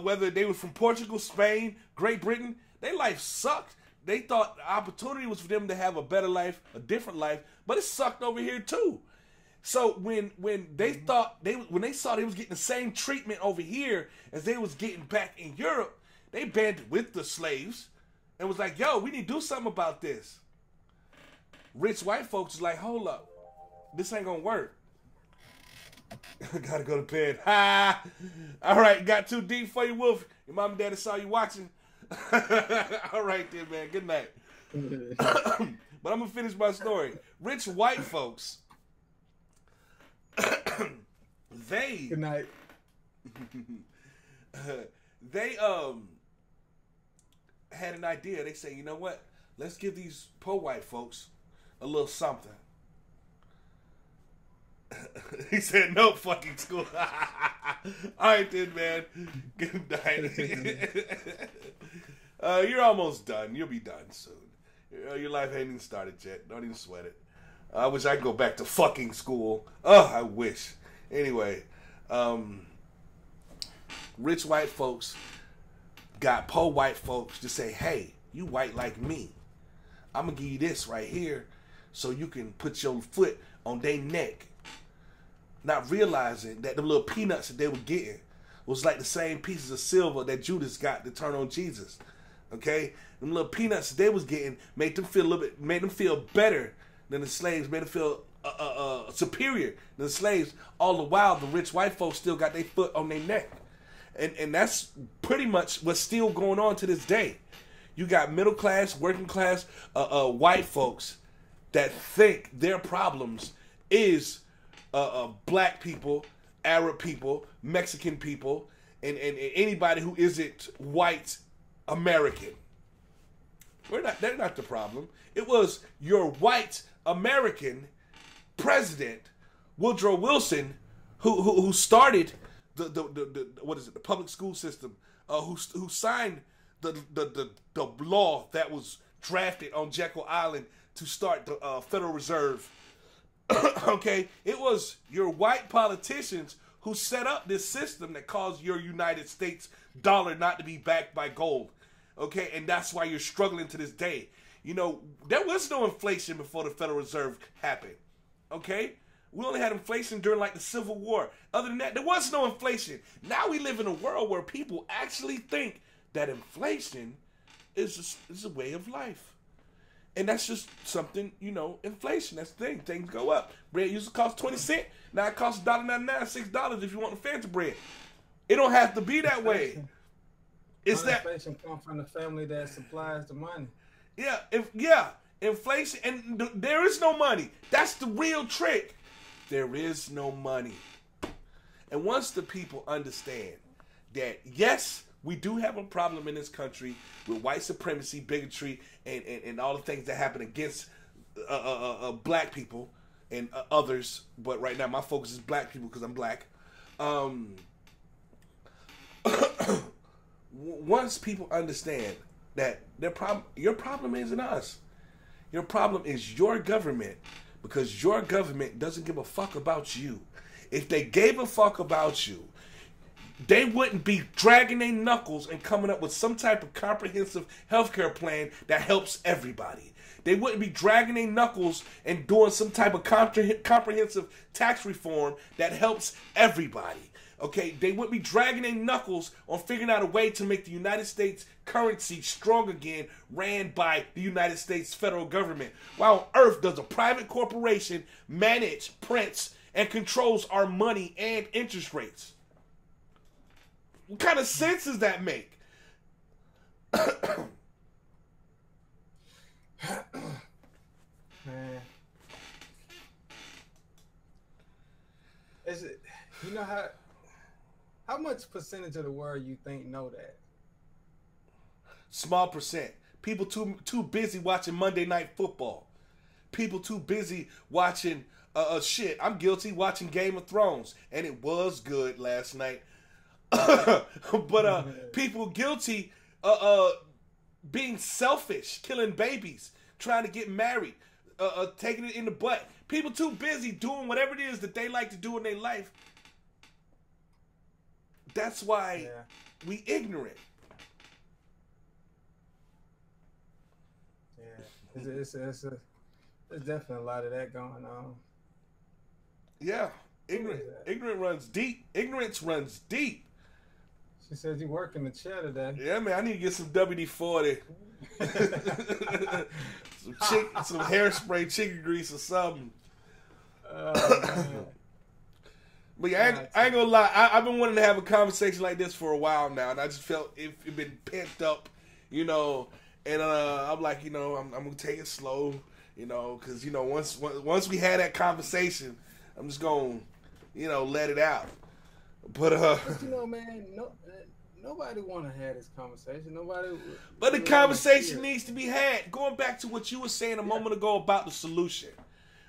whether they were from Portugal, Spain, Great Britain, their life sucked. They thought the opportunity was for them to have a better life, a different life, but it sucked over here too. So when they thought when they saw they was getting the same treatment over here as they was getting back in Europe, they banded with the slaves and was like, "Yo, we need to do something about this." Rich white folks is like, "Hold up, this ain't gonna work. Gotta go to bed." Ha! All right, got too deep for you, Wolf. Your mom and daddy saw you watching. All right then, man. Good night. But I'm gonna finish my story. Rich white folks. They Good night. They had an idea. They say, you know what? Let's give these poor white folks a little something. He said, no fucking school. All right then, man. Good night. You're almost done. You'll be done soon. Your life ain't even started yet. Don't even sweat it. I wish I could go back to fucking school. Oh, I wish. Anyway, rich white folks got poor white folks to say, hey, you white like me. I'm going to give you this right here so you can put your foot on their neck. Not realizing that the little peanuts that they were getting was like the same pieces of silver that Judas got to turn on Jesus. Okay? Them little peanuts that they was getting made them feel a little bit, made them feel better than the slaves, made them feel superior than the slaves. All the while, the rich white folks still got their foot on their neck. And that's pretty much what's still going on to this day. You got middle class, working class, white folks that think their problems is black people, Arab people, Mexican people, and anybody who isn't white American. They're not the problem. It was your white American president, Woodrow Wilson, who started the what is it, the public school system, who signed the law that was drafted on Jekyll Island to start the Federal Reserve. Okay, it was your white politicians who set up this system that caused your United States dollar not to be backed by gold. Okay, and that's why you're struggling to this day. You know, there was no inflation before the Federal Reserve happened. Okay? We only had inflation during like the Civil War. Other than that, there was no inflation. Now we live in a world where people actually think that inflation is a way of life. And that's just something, you know, inflation. That's the thing. Things go up. Bread used to cost 20 cents. Now it costs $1.99, $6 if you want the fancy bread. It don't have to be that way. It's that inflation comes from the family that supplies the money. Yeah, inflation, and there is no money. That's the real trick. There is no money. And once the people understand that, yes, we do have a problem in this country with white supremacy, bigotry, and all the things that happen against black people and others. But right now, my focus is black people because I'm black. Once people understand that your problem isn't us. Your problem is your government, because your government doesn't give a fuck about you. If they gave a fuck about you, they wouldn't be dragging their knuckles and coming up with some type of comprehensive healthcare plan that helps everybody. They wouldn't be dragging their knuckles and doing some type of comprehensive tax reform that helps everybody. Okay, they wouldn't be dragging their knuckles on figuring out a way to make the United States currency strong again, ran by the United States federal government. Why on earth does a private corporation manage, prints, and controls our money and interest rates? What kind of sense does that make? Man, is it? You know how much percentage of the world you think know that? Small percent. People too busy watching Monday Night Football. People too busy watching shit. I'm guilty watching Game of Thrones, and it was good last night. But people guilty being selfish, killing babies, trying to get married, taking it in the butt. People too busy doing whatever it is that they like to do in their life That's why we ignorant. Yeah, it's definitely a lot of that going on. Yeah, ignorant runs deep. Ignorance runs deep. She says you work in the chair today. Yeah, man, I need to get some WD-40. some hairspray, chicken grease, or something. But yeah, I ain't gonna lie. I've been wanting to have a conversation like this for a while now, and I just felt it been pent up, you know. And I'm like, you know, I'm gonna take it slow, you know, because you know once we had that conversation, I'm just gonna, you know, let it out. But you know, man, nobody want to have this conversation. Nobody. But the conversation needs to be had. Going back to what you were saying a moment ago about the solution,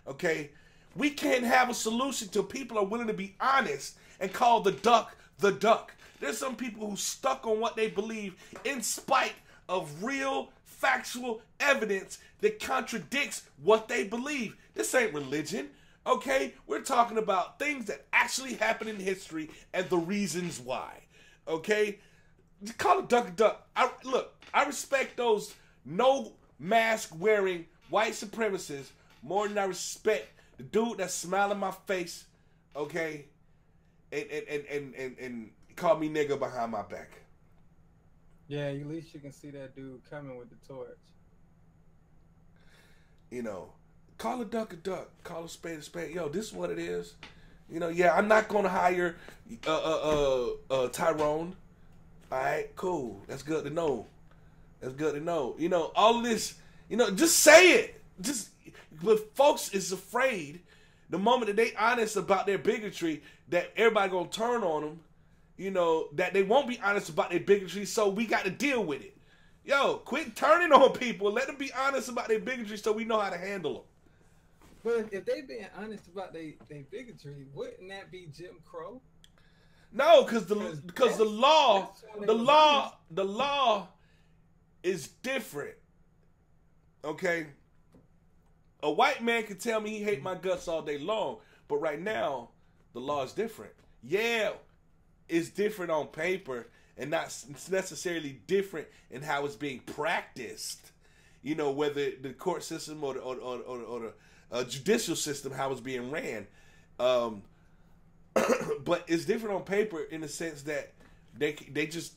okay? We can't have a solution till people are willing to be honest and call the duck the duck. There's some people who stuck on what they believe in spite of real, factual evidence that contradicts what they believe. This ain't religion, okay? We're talking about things that actually happen in history and the reasons why, okay? Just call it duck a duck. I respect those no mask wearing white supremacists more than I respect the dude that smiled in my face, okay, and called me nigga behind my back. Yeah, at least you can see that dude coming with the torch. You know, call a duck, call a spade a spade. Yo, this is what it is. You know, yeah, I'm not gonna hire Tyrone. All right, cool. That's good to know. You know, all of this. You know, just say it. But folks is afraid the moment that they honest about their bigotry that everybody gonna turn on them. You know, that they won't be honest about their bigotry, so we got to deal with it. Yo, quit turning on people. Let them be honest about their bigotry so we know how to handle them. But if they being honest about their bigotry, wouldn't that be Jim Crow? No, because the law is different. Okay? A white man can tell me he hate my guts all day long, but right now, the law is different. Yeah, it's different on paper and not necessarily different in how it's being practiced. You know, whether the court system or the judicial system, how it's being ran. But it's different on paper in the sense that they can't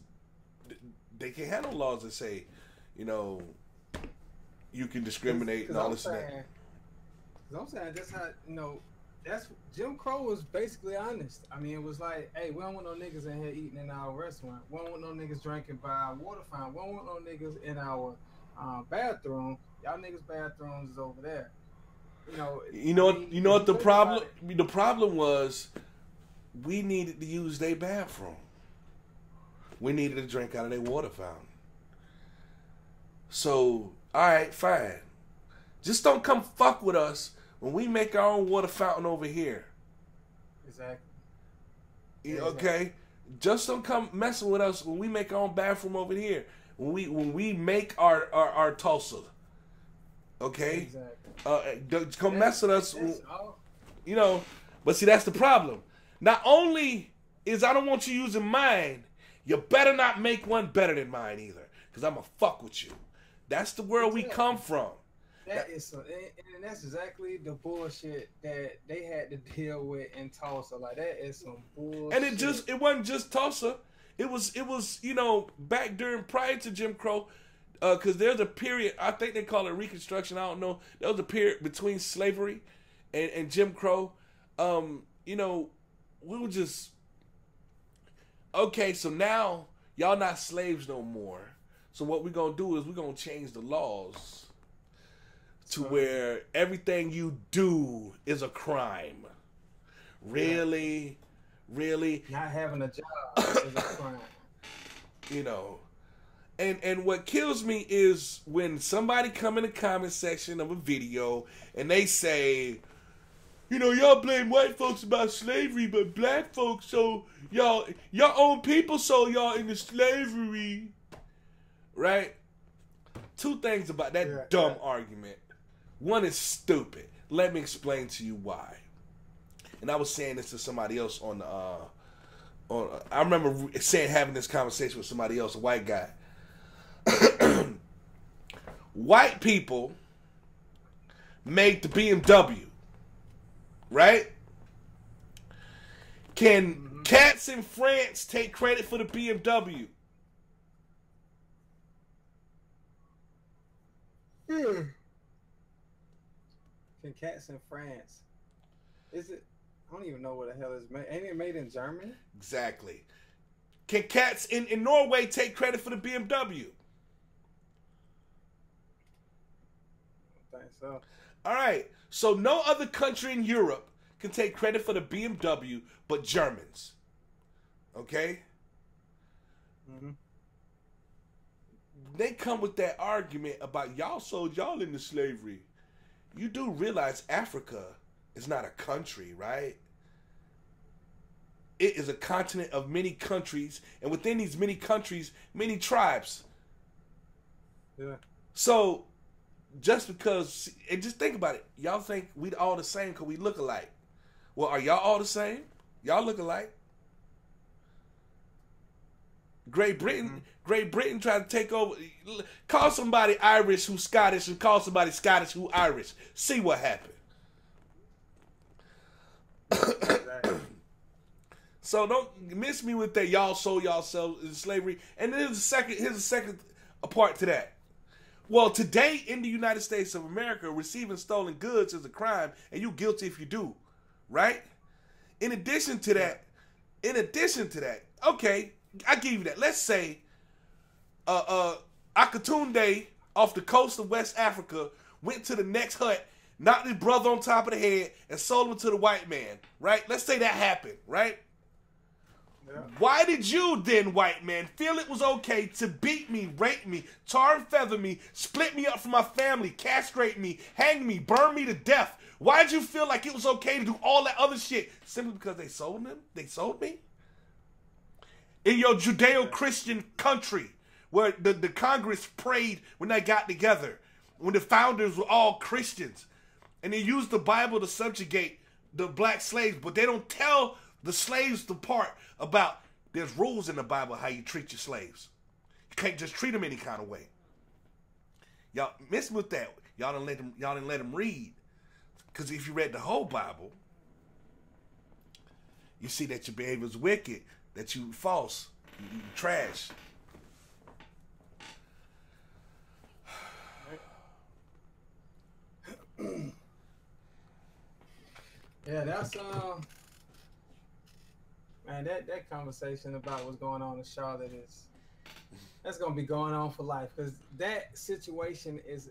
handle laws that say, you know, you can discriminate and all this and that. I'm saying that's how, you know, that's Jim Crow was basically honest. I mean, it was like, hey, we don't want no niggas in here eating in our restaurant. We don't want no niggas drinking by our water fountain. We don't want no niggas in our bathroom. Y'all niggas' bathrooms is over there. You know what the problem was. We needed to use their bathroom. We needed to drink out of their water fountain. So, all right, fine. Just don't come fuck with us when we make our own water fountain over here. Exactly. Okay? Just don't come messing with us when we make our own bathroom over here. When we make our Tulsa. Okay? Exactly. Come mess with us. You know, but see, that's the problem. Not only is I don't want you using mine, you better not make one better than mine either. Because I'm going to fuck with you. That's the world we come from. And that's exactly the bullshit that they had to deal with in Tulsa. Like, that is some bullshit. And it wasn't just Tulsa. It was, you know, back prior to Jim Crow, because there's a period, I think they call it Reconstruction, I don't know. There was a period between slavery and Jim Crow. You know, we were just, okay, so now y'all not slaves no more. So what we're going to do is we're going to change the laws to where everything you do is a crime. Really? Not having a job is a crime. You know. And what kills me is when somebody come in the comment section of a video and they say, you know, y'all blame white folks about slavery, but black folks, so y'all own people, so y'all into slavery. Right? Two things about that dumb argument. One is stupid. Let me explain to you why. And I was saying this to somebody else on I remember having this conversation with somebody else, a white guy. White people made the BMW, right? Can cats in France take credit for the BMW? Can cats in France? Is it? I don't even know what the hell is made. Ain't it made in Germany? Exactly. Can cats in Norway take credit for the BMW? I think so. All right. So no other country in Europe can take credit for the BMW but Germans. Okay? Mm-hmm. They come with that argument about y'all sold y'all into slavery. You do realize Africa is not a country, right? It is a continent of many countries, and within these many countries, many tribes. Yeah. So, just because, and just think about it, y'all think we all the same because we look alike. Well, are y'all all the same? Y'all look alike. Great Britain tried to take over. Call somebody Irish who's Scottish and call somebody Scottish who's Irish. See what happened. Exactly. So don't miss me with that. Y'all sold yourselves in slavery. And then here's a second part to that. Well, today in the United States of America, receiving stolen goods is a crime, and you're guilty if you do, right? In addition to that, okay, I give you that. Let's say Akatunde off the coast of West Africa went to the next hut, knocked his brother on top of the head, and sold him to the white man, right? Let's say that happened, right? Yeah. Why did you then, white man, feel it was okay to beat me, rape me, tar and feather me, split me up from my family, castrate me, hang me, burn me to death? Why did you feel like it was okay to do all that other shit simply because they sold him? They sold me? In your Judeo-Christian country, where the Congress prayed when they got together, when the founders were all Christians, and they used the Bible to subjugate the black slaves, but they don't tell the slaves the part about there's rules in the Bible how you treat your slaves. You can't just treat them any kind of way. Y'all miss with that. Y'all didn't let them read. Because if you read the whole Bible, you see that your behavior is wicked, that you false, you trash. Yeah, that's man, that conversation about what's going on in Charlotte that's gonna be going on for life, because that situation is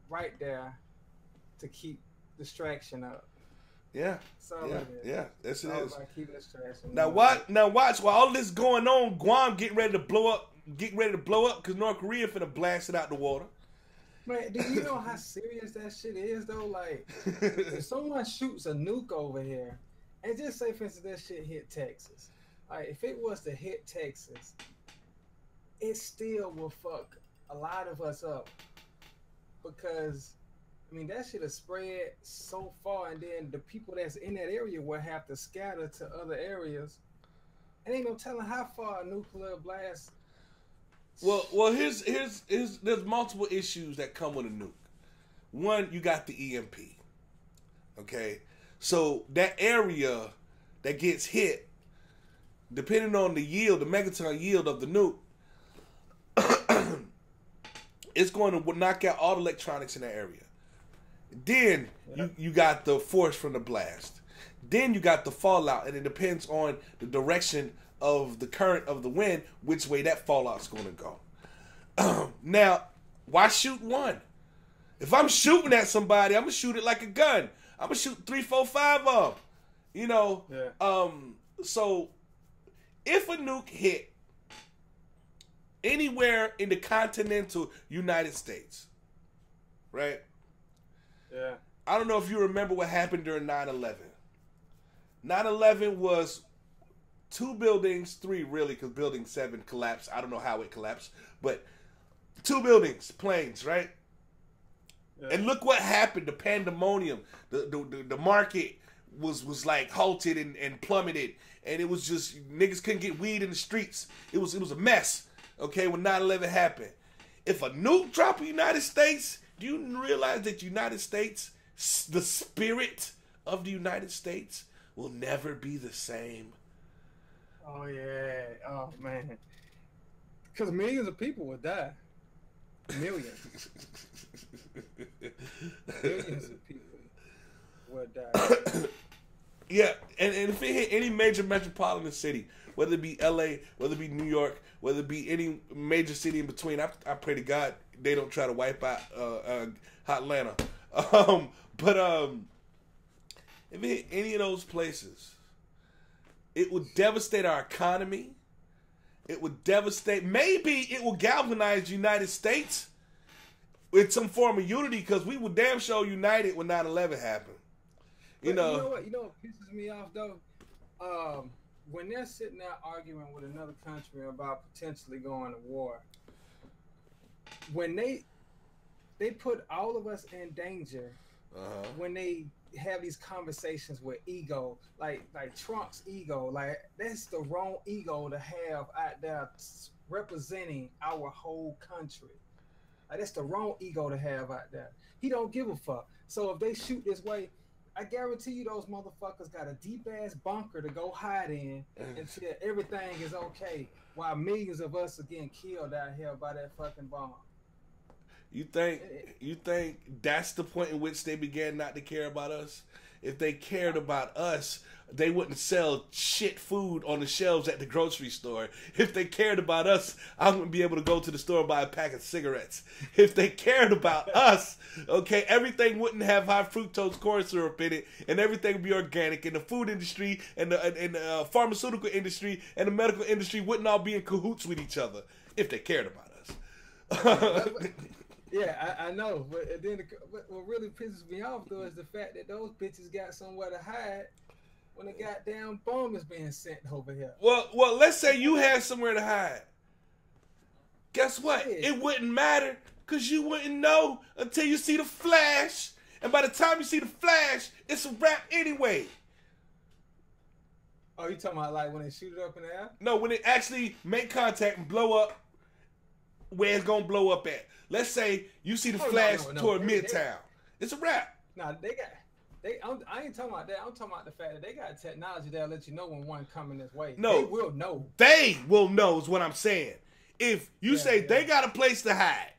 right there to keep distraction up. Yeah. So yeah, yes it is. Distraction. Now watch while all this going on, Guam getting ready to blow up because North Korea finna blast it out the water. Man, do you know how serious that shit is though? Like, if someone shoots a nuke over here, and just say for instance that shit hit Texas. Like, if it was to hit Texas, it still will fuck a lot of us up. Because I mean, that shit has spread so far, and then the people that's in that area will have to scatter to other areas. And ain't no telling how far a nuclear blast. Well, here's there's multiple issues that come with a nuke. One, you got the EMP. Okay, so that area that gets hit, depending on the yield, the megaton yield of the nuke, it's going to knock out all the electronics in that area. Then you got the force from the blast. Then you got the fallout, and it depends on the direction of the current of the wind, which way that fallout's going to go. Now, why shoot one? If I'm shooting at somebody, I'm going to shoot it like a gun. I'm going to shoot 3, 4, 5 of them. You know? Yeah. So, if a nuke hit anywhere in the continental United States, right? Yeah. I don't know if you remember what happened during 9/11. 9/11 was 2 buildings, 3 really, because building 7 collapsed. I don't know how it collapsed, but 2 buildings, planes, right? Yeah. And look what happened, the pandemonium, the market was like halted and plummeted, and it was just niggas couldn't get weed in the streets. It was a mess. Okay, when 9/11 happened, if a nuke dropped in the United States, do you realize that United States, the spirit of the United States, will never be the same? Oh yeah. Oh man. Because millions of people would die. Millions. Millions of people would die. Yeah, and if it hit any major metropolitan city, whether it be LA, whether it be New York, whether it be any major city in between, I pray to God they don't try to wipe out Atlanta. But if it hit any of those places, it would devastate our economy. It would devastate. Maybe it will galvanize the United States with some form of unity, because we were damn sure united when 9/11 happened. You know what pisses me off though? When they're sitting there arguing with another country about potentially going to war, when they put all of us in danger, when they have these conversations with ego, like Trump's ego, like that's the wrong ego to have out there representing our whole country. Like that's the wrong ego to have out there. He don't give a fuck. So if they shoot this way, I guarantee you those motherfuckers got a deep ass bunker to go hide in until everything is okay, while millions of us are getting killed out here by that fucking bomb. You think that's the point in which they began not to care about us? If they cared about us, they wouldn't sell shit food on the shelves at the grocery store. If they cared about us, I wouldn't be able to go to the store and buy a pack of cigarettes. If they cared about us, okay, everything wouldn't have high fructose corn syrup in it, and everything would be organic, and the food industry and the pharmaceutical industry and the medical industry wouldn't all be in cahoots with each other if they cared about us. Yeah, I know, but then what really pisses me off though is the fact that those bitches got somewhere to hide when the goddamn bomb is being sent over here. Well, let's say you had somewhere to hide. Guess what? Yeah. It wouldn't matter, because you wouldn't know until you see the flash, and by the time you see the flash, it's a wrap anyway. Oh, you talking about like when they shoot it up in the air? No, when it actually make contact and blow up where it's gonna blow up at. Let's say you see the flash toward Midtown. It's a wrap. Nah, I ain't talking about that. I'm talking about the fact that they got technology that'll let you know when one coming this way. No, they will know. They will know is what I'm saying. If you say they got a place to hide,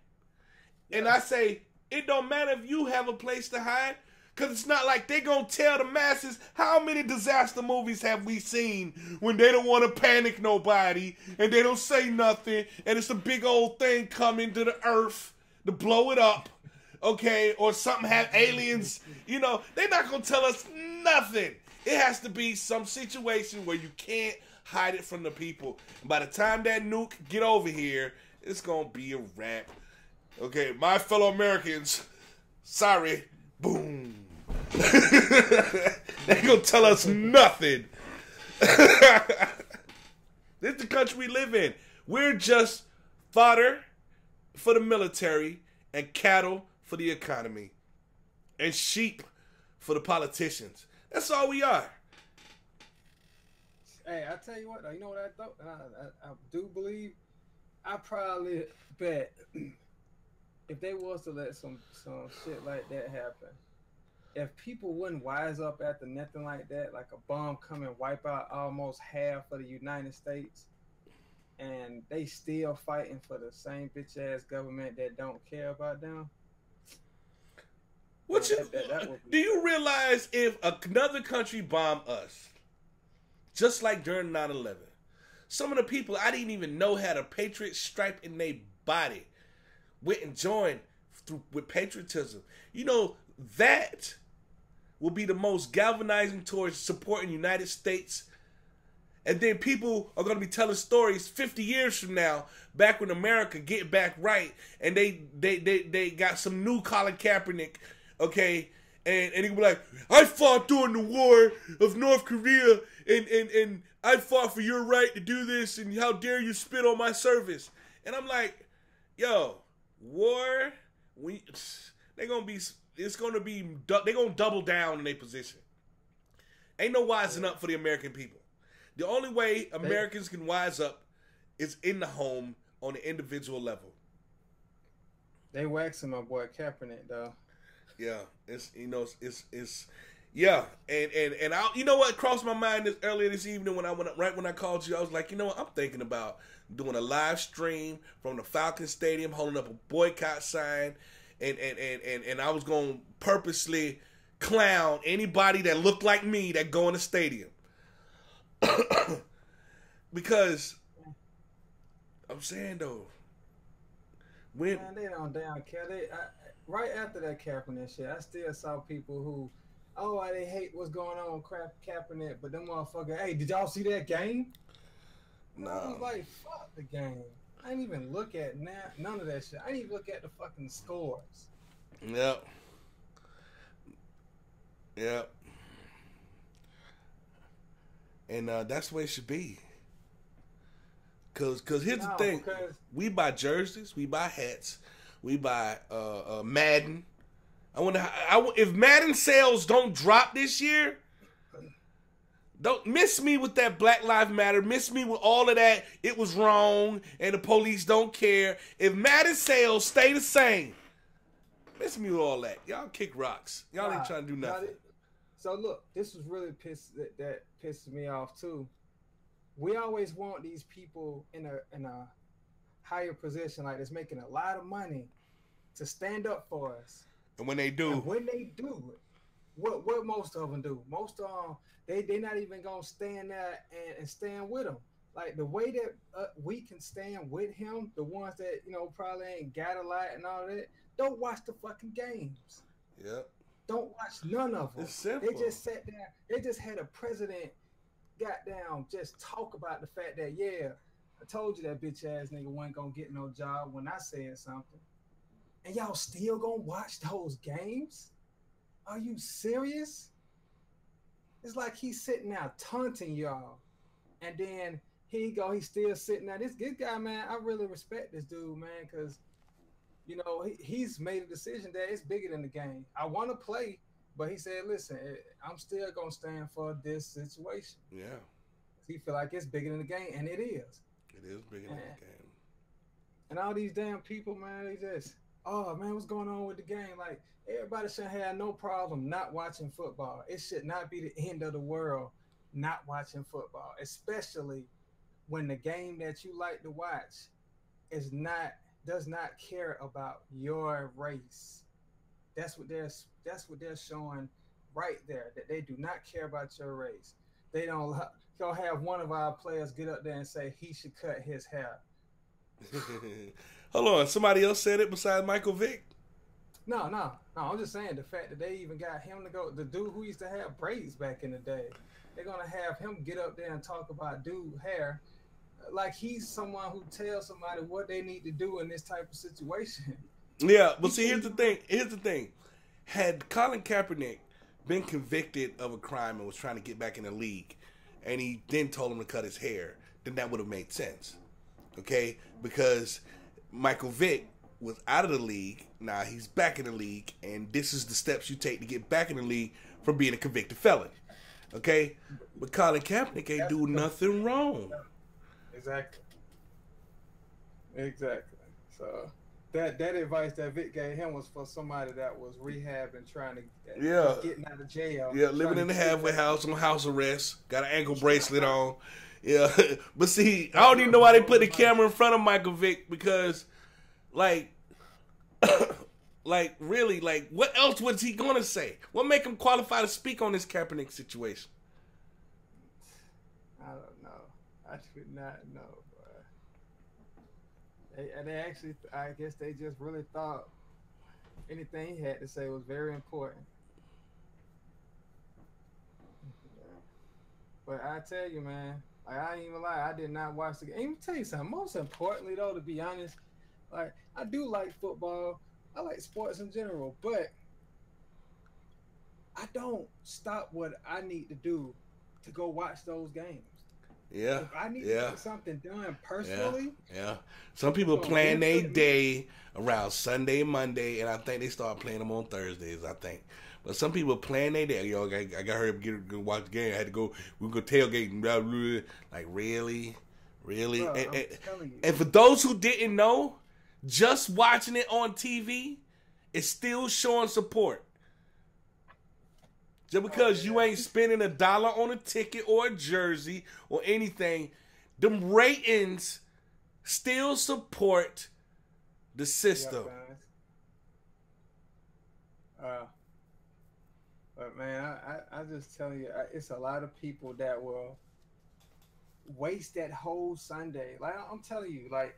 and I say it don't matter if you have a place to hide, because it's not like they gonna tell the masses. How many disaster movies have we seen when they don't want to panic nobody and they don't say nothing, and it's a big old thing coming to the earth to blow it up, okay? Or something have aliens, you know, they're not gonna tell us nothing. It has to be some situation where you can't hide it from the people. And by the time that nuke get over here, it's gonna be a wrap. Okay, my fellow Americans, sorry. Boom. They gonna tell us nothing. This is the country we live in. We're just fodder for the military and cattle for the economy and sheep for the politicians. That's all we are. Hey, I tell you what, though, you know what I thought? I do believe, I probably bet if they was to let some shit like that happen, if people wouldn't wise up after nothing like that, like a bomb come and wipe out almost half of the United States, and they still fighting for the same bitch ass government that don't care about them. Do you realize if another country bombed us, just like during 9/11, some of the people I didn't even know had a patriot stripe in their body went and joined with patriotism. You know, that will be the most galvanizing towards supporting the United States. And then people are going to be telling stories 50 years from now, back when America get back right, and they got some new Colin Kaepernick, okay, and he be like, I fought during the war of North Korea, and I fought for your right to do this, and how dare you spit on my service. And I'm like, yo, war, they're going to double down in their position. Ain't no wising up for the American people. The only way Americans can wise up is in the home on the individual level. They waxing my boy Kaepernick though. Yeah, it's yeah, and I, you know what crossed my mind earlier this evening when I called you, I was like, you know what, I'm thinking about doing a live stream from the Falcon Stadium, holding up a boycott sign, and I was going to purposely clown anybody that looked like me that go in the stadium. Because I'm saying though, man, they don't damn care. Right after that Kaepernick shit, I still saw people who, they hate what's going on with Kaepernick, but them motherfuckers, hey, did y'all see that game? No. I was like, fuck the game. I didn't even look at none of that shit. I didn't even look at the fucking scores. Yep. Yep. And that's the way it should be. Cause here's the thing: we buy jerseys, we buy hats, we buy Madden. I wonder if Madden sales don't drop this year. Don't miss me with that Black Lives Matter. Miss me with all of that. It was wrong, and the police don't care. If Madden sales stay the same, miss me with all that. Y'all kick rocks. Y'all ain't trying to do nothing. So look, this was really that pisses me off too. We always want these people in a higher position, like that's making a lot of money, to stand up for us. And when they do, what most of them do? Most of them, they not even gonna stand there and stand with him. Like the way that we can stand with him, the ones that probably ain't got a lot and all that, don't watch the fucking games. Yep. Don't watch none of them. It's simple. They just sat there. They just had a president, goddamn, just talk about the fact that I told you that bitch ass nigga wasn't gonna get no job when I said something, and y'all still gonna watch those games? Are you serious? It's like he's sitting there taunting y'all, and then here you go, he's still sitting there. This guy, man, I really respect this dude, man, because he's made a decision that it's bigger than the game. I want to play, but he said, listen, I'm still gonna stand for this situation. Yeah, he feel like it's bigger than the game, and it is. It is bigger than the game. And all these damn people, man, they just, oh man, what's going on with the game? Like, everybody should have no problem not watching football. It should not be the end of the world not watching football, especially when the game that you like to watch does not care about your race. That's what they're showing right there, that they do not care about your race. They don't go have one of our players get up there and say he should cut his hair. Hold on, somebody else said it besides Michael Vick? No. I'm just saying the fact that they even got him to go, the dude who used to have braids back in the day, they're gonna have him get up there and talk about dude hair like he's someone who tells somebody what they need to do in this type of situation. Yeah, but see, here's the thing. Had Colin Kaepernick been convicted of a crime and was trying to get back in the league, and he then told him to cut his hair, then that would have made sense. Okay? Because Michael Vick was out of the league, now he's back in the league, and this is the steps you take to get back in the league from being a convicted felon. Okay? But Colin Kaepernick ain't do nothing wrong. Exactly. So that advice that Vic gave him was for somebody that was rehabbing, trying to getting out of jail. Yeah, living in the halfway house on house arrest, got an ankle bracelet on. Yeah, but see, I don't even know why they put the camera in front of Michael Vick, because, like, really, what else was he gonna say? What make him qualify to speak on this Kaepernick situation? I don't know. I do not know, bro. They actually, I guess they just really thought anything he had to say was very important. But I tell you, man, like, I ain't even lie, I did not watch the game. Let me tell you something. Most importantly, though, to be honest, like, I do like football. I like sports in general, but I don't stop what I need to do to go watch those games. Yeah. If I need to get something done personally. Yeah. Some people plan their day around Sunday, Monday, and I think they start playing them on Thursdays, I think. But some people plan their day. Yo, I got to hurry up and go watch the game. I had to go. We go tailgate and blah, blah, blah. Like really. Bro, And for those who didn't know, just watching it on TV is still showing support. Just because you ain't spending $1 on a ticket or a jersey or anything, them ratings still support the system. But man, I just tell you, it's a lot of people that will waste that whole Sunday. Like I'm telling you, like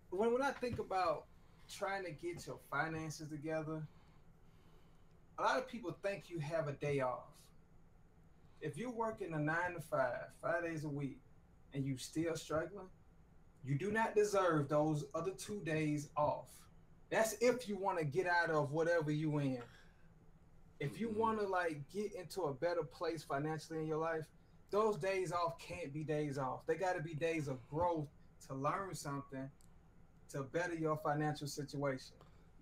when I think about trying to get your finances together, a lot of people think you have a day off. If you're working a 9 to 5 days a week, and you still struggling, you do not deserve those other 2 days off. That's if you want to get out of whatever you in. If you want to like get into a better place financially in your life, those days off can't be days off. They got to be days of growth to learn something to better your financial situation.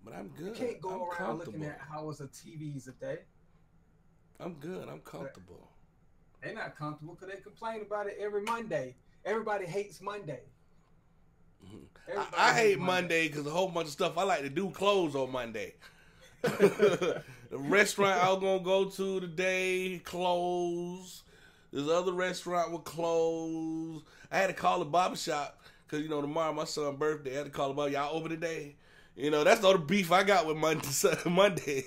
But I'm good. You can't go around looking at hours of TVs a day. I'm good. I'm comfortable. They're not comfortable because they complain about it every Monday. Everybody hates Monday. I hate Monday because a whole bunch of stuff I like to do close on Monday. The restaurant I was going to go to today closed. This other restaurant will close. I had to call the barbershop because, you know, tomorrow my son's birthday. I had to call him up. Y'all open today? You know, that's all the beef I got with Monday.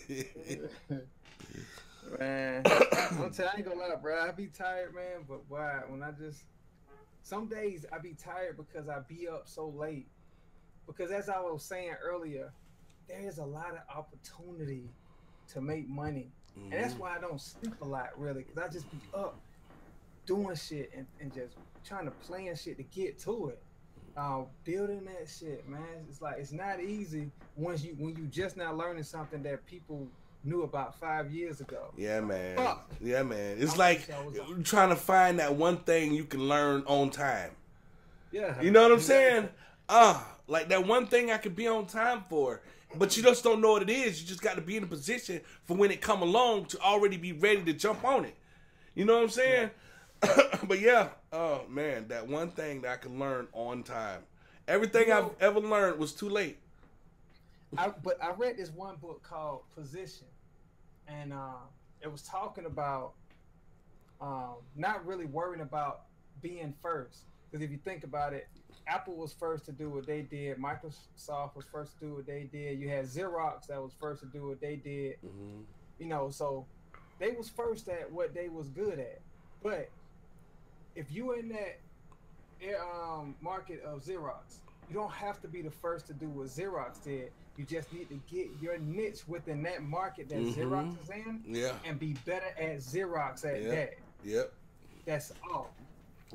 Man, I'm telling you, I ain't gonna lie, bro. I be tired, man. But why? When some days I be tired because I be up so late. Because as I was saying earlier, there is a lot of opportunity to make money. And that's why I don't sleep a lot, really. Because I just be up doing shit and just trying to plan shit to get to it. Building that shit, man. It's like it's not easy when you just now learning something that people knew about 5 years ago. Yeah, man. Fuck. Yeah, man. It's like trying to find that one thing you can learn on time. Yeah. You know what I'm saying? Like that one thing I could be on time for. But you just don't know what it is. You just got to be in a position for when it come along to already be ready to jump on it. You know what I'm saying? Yeah. But yeah, oh man, that one thing that I could learn on time. Everything I've ever learned was too late. But I read this one book called Position, and it was talking about not really worrying about being first. Because if you think about it, Apple was first to do what they did. Microsoft was first to do what they did. You had Xerox that was first to do what they did. Mm-hmm. You know, so they was first at what they was good at. But if you in that market of Xerox, you don't have to be the first to do what Xerox did. You just need to get your niche within that market that Xerox is in, and be better at Xerox at that. Yep. That's all.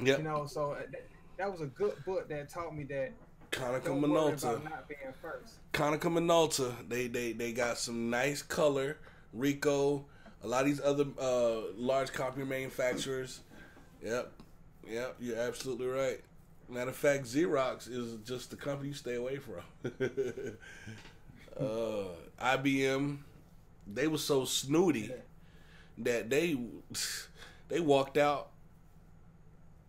Yep. You know, so that was a good book that taught me that. Konica Minolta. Not being first. Konica Minolta. They got some nice color. Ricoh. A lot of these other large copy manufacturers. Yep. You're absolutely right. Matter of fact, Xerox is just the company you stay away from. IBM, they were so snooty that they walked out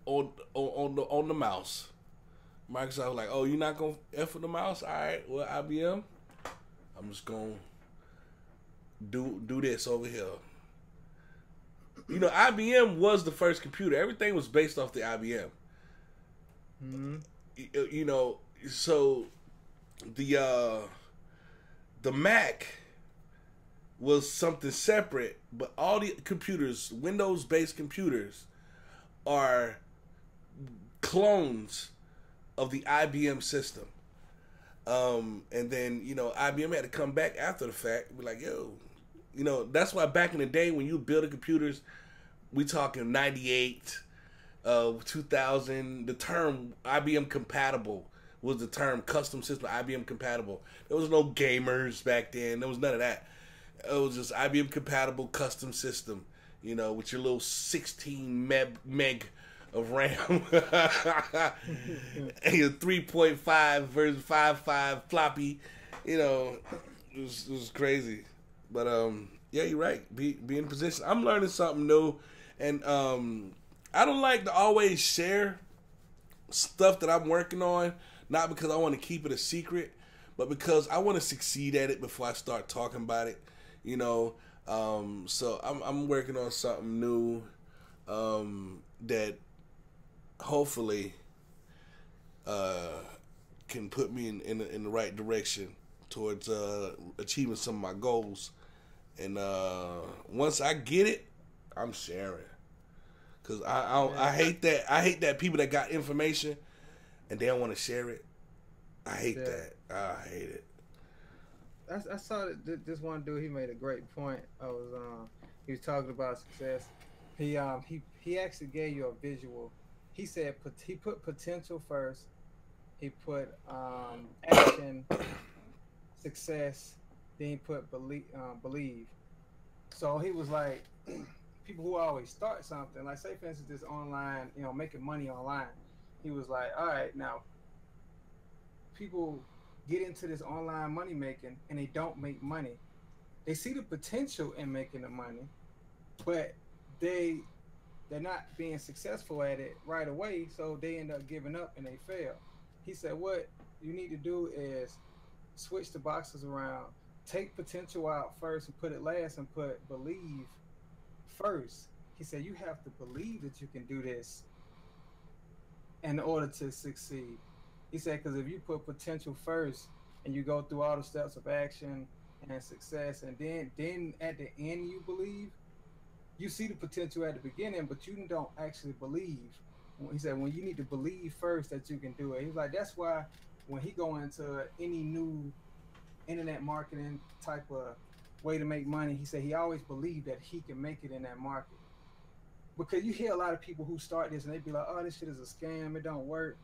on the mouse. Microsoft was like, "Oh, you're not gonna F with the mouse? All right, well, IBM, I'm just gonna do this over here." You know, IBM was the first computer. Everything was based off the IBM. Mm-hmm. You know, so the Mac was something separate, but all the computers, Windows-based computers, are clones of the IBM system. And then, you know, IBM had to come back after the fact, be like, yo, you know, that's why back in the day when you build computers, we talking 98, 2000, the term IBM compatible was the term, custom system IBM compatible. There was no gamers back then. There was none of that. It was just IBM compatible custom system, you know, with your little 16 meg of RAM and your 3.5 versus 5.5 floppy. You know, it was crazy. But yeah, you're right. Be in position. I'm learning something new, and I don't like to always share stuff that I'm working on. Not because I want to keep it a secret, but because I want to succeed at it before I start talking about it. You know, so I'm working on something new that hopefully can put me in the right direction towards achieving some of my goals. And once I get it, I'm sharing. Cause I hate that people that got information and they don't want to share it. I hate that. I hate it. I saw that this one dude. He made a great point. He was talking about success. He actually gave you a visual. He said he put potential first. He put action, success. Then he put believe. So he was like, people who always start something, like say for instance this online, making money online. He was like, all right, now people get into this online money making and they don't make money. They see the potential in making the money, but they're not being successful at it right away, so they end up giving up and they fail. He said what you need to do is switch the boxes around. Take potential out first and put it last, and put believe first. He said you have to believe that you can do this in order to succeed. He said because if you put potential first and you go through all the steps of action and success, and then at the end you believe, you see the potential at the beginning, but you don't actually believe. He said when you need to believe first that you can do it. He was like, that's why when he go into any new internet marketing type of way to make money, he said he always believed that he can make it in that market. Because you hear a lot of people who start this and they be like, oh, this shit is a scam, it don't work.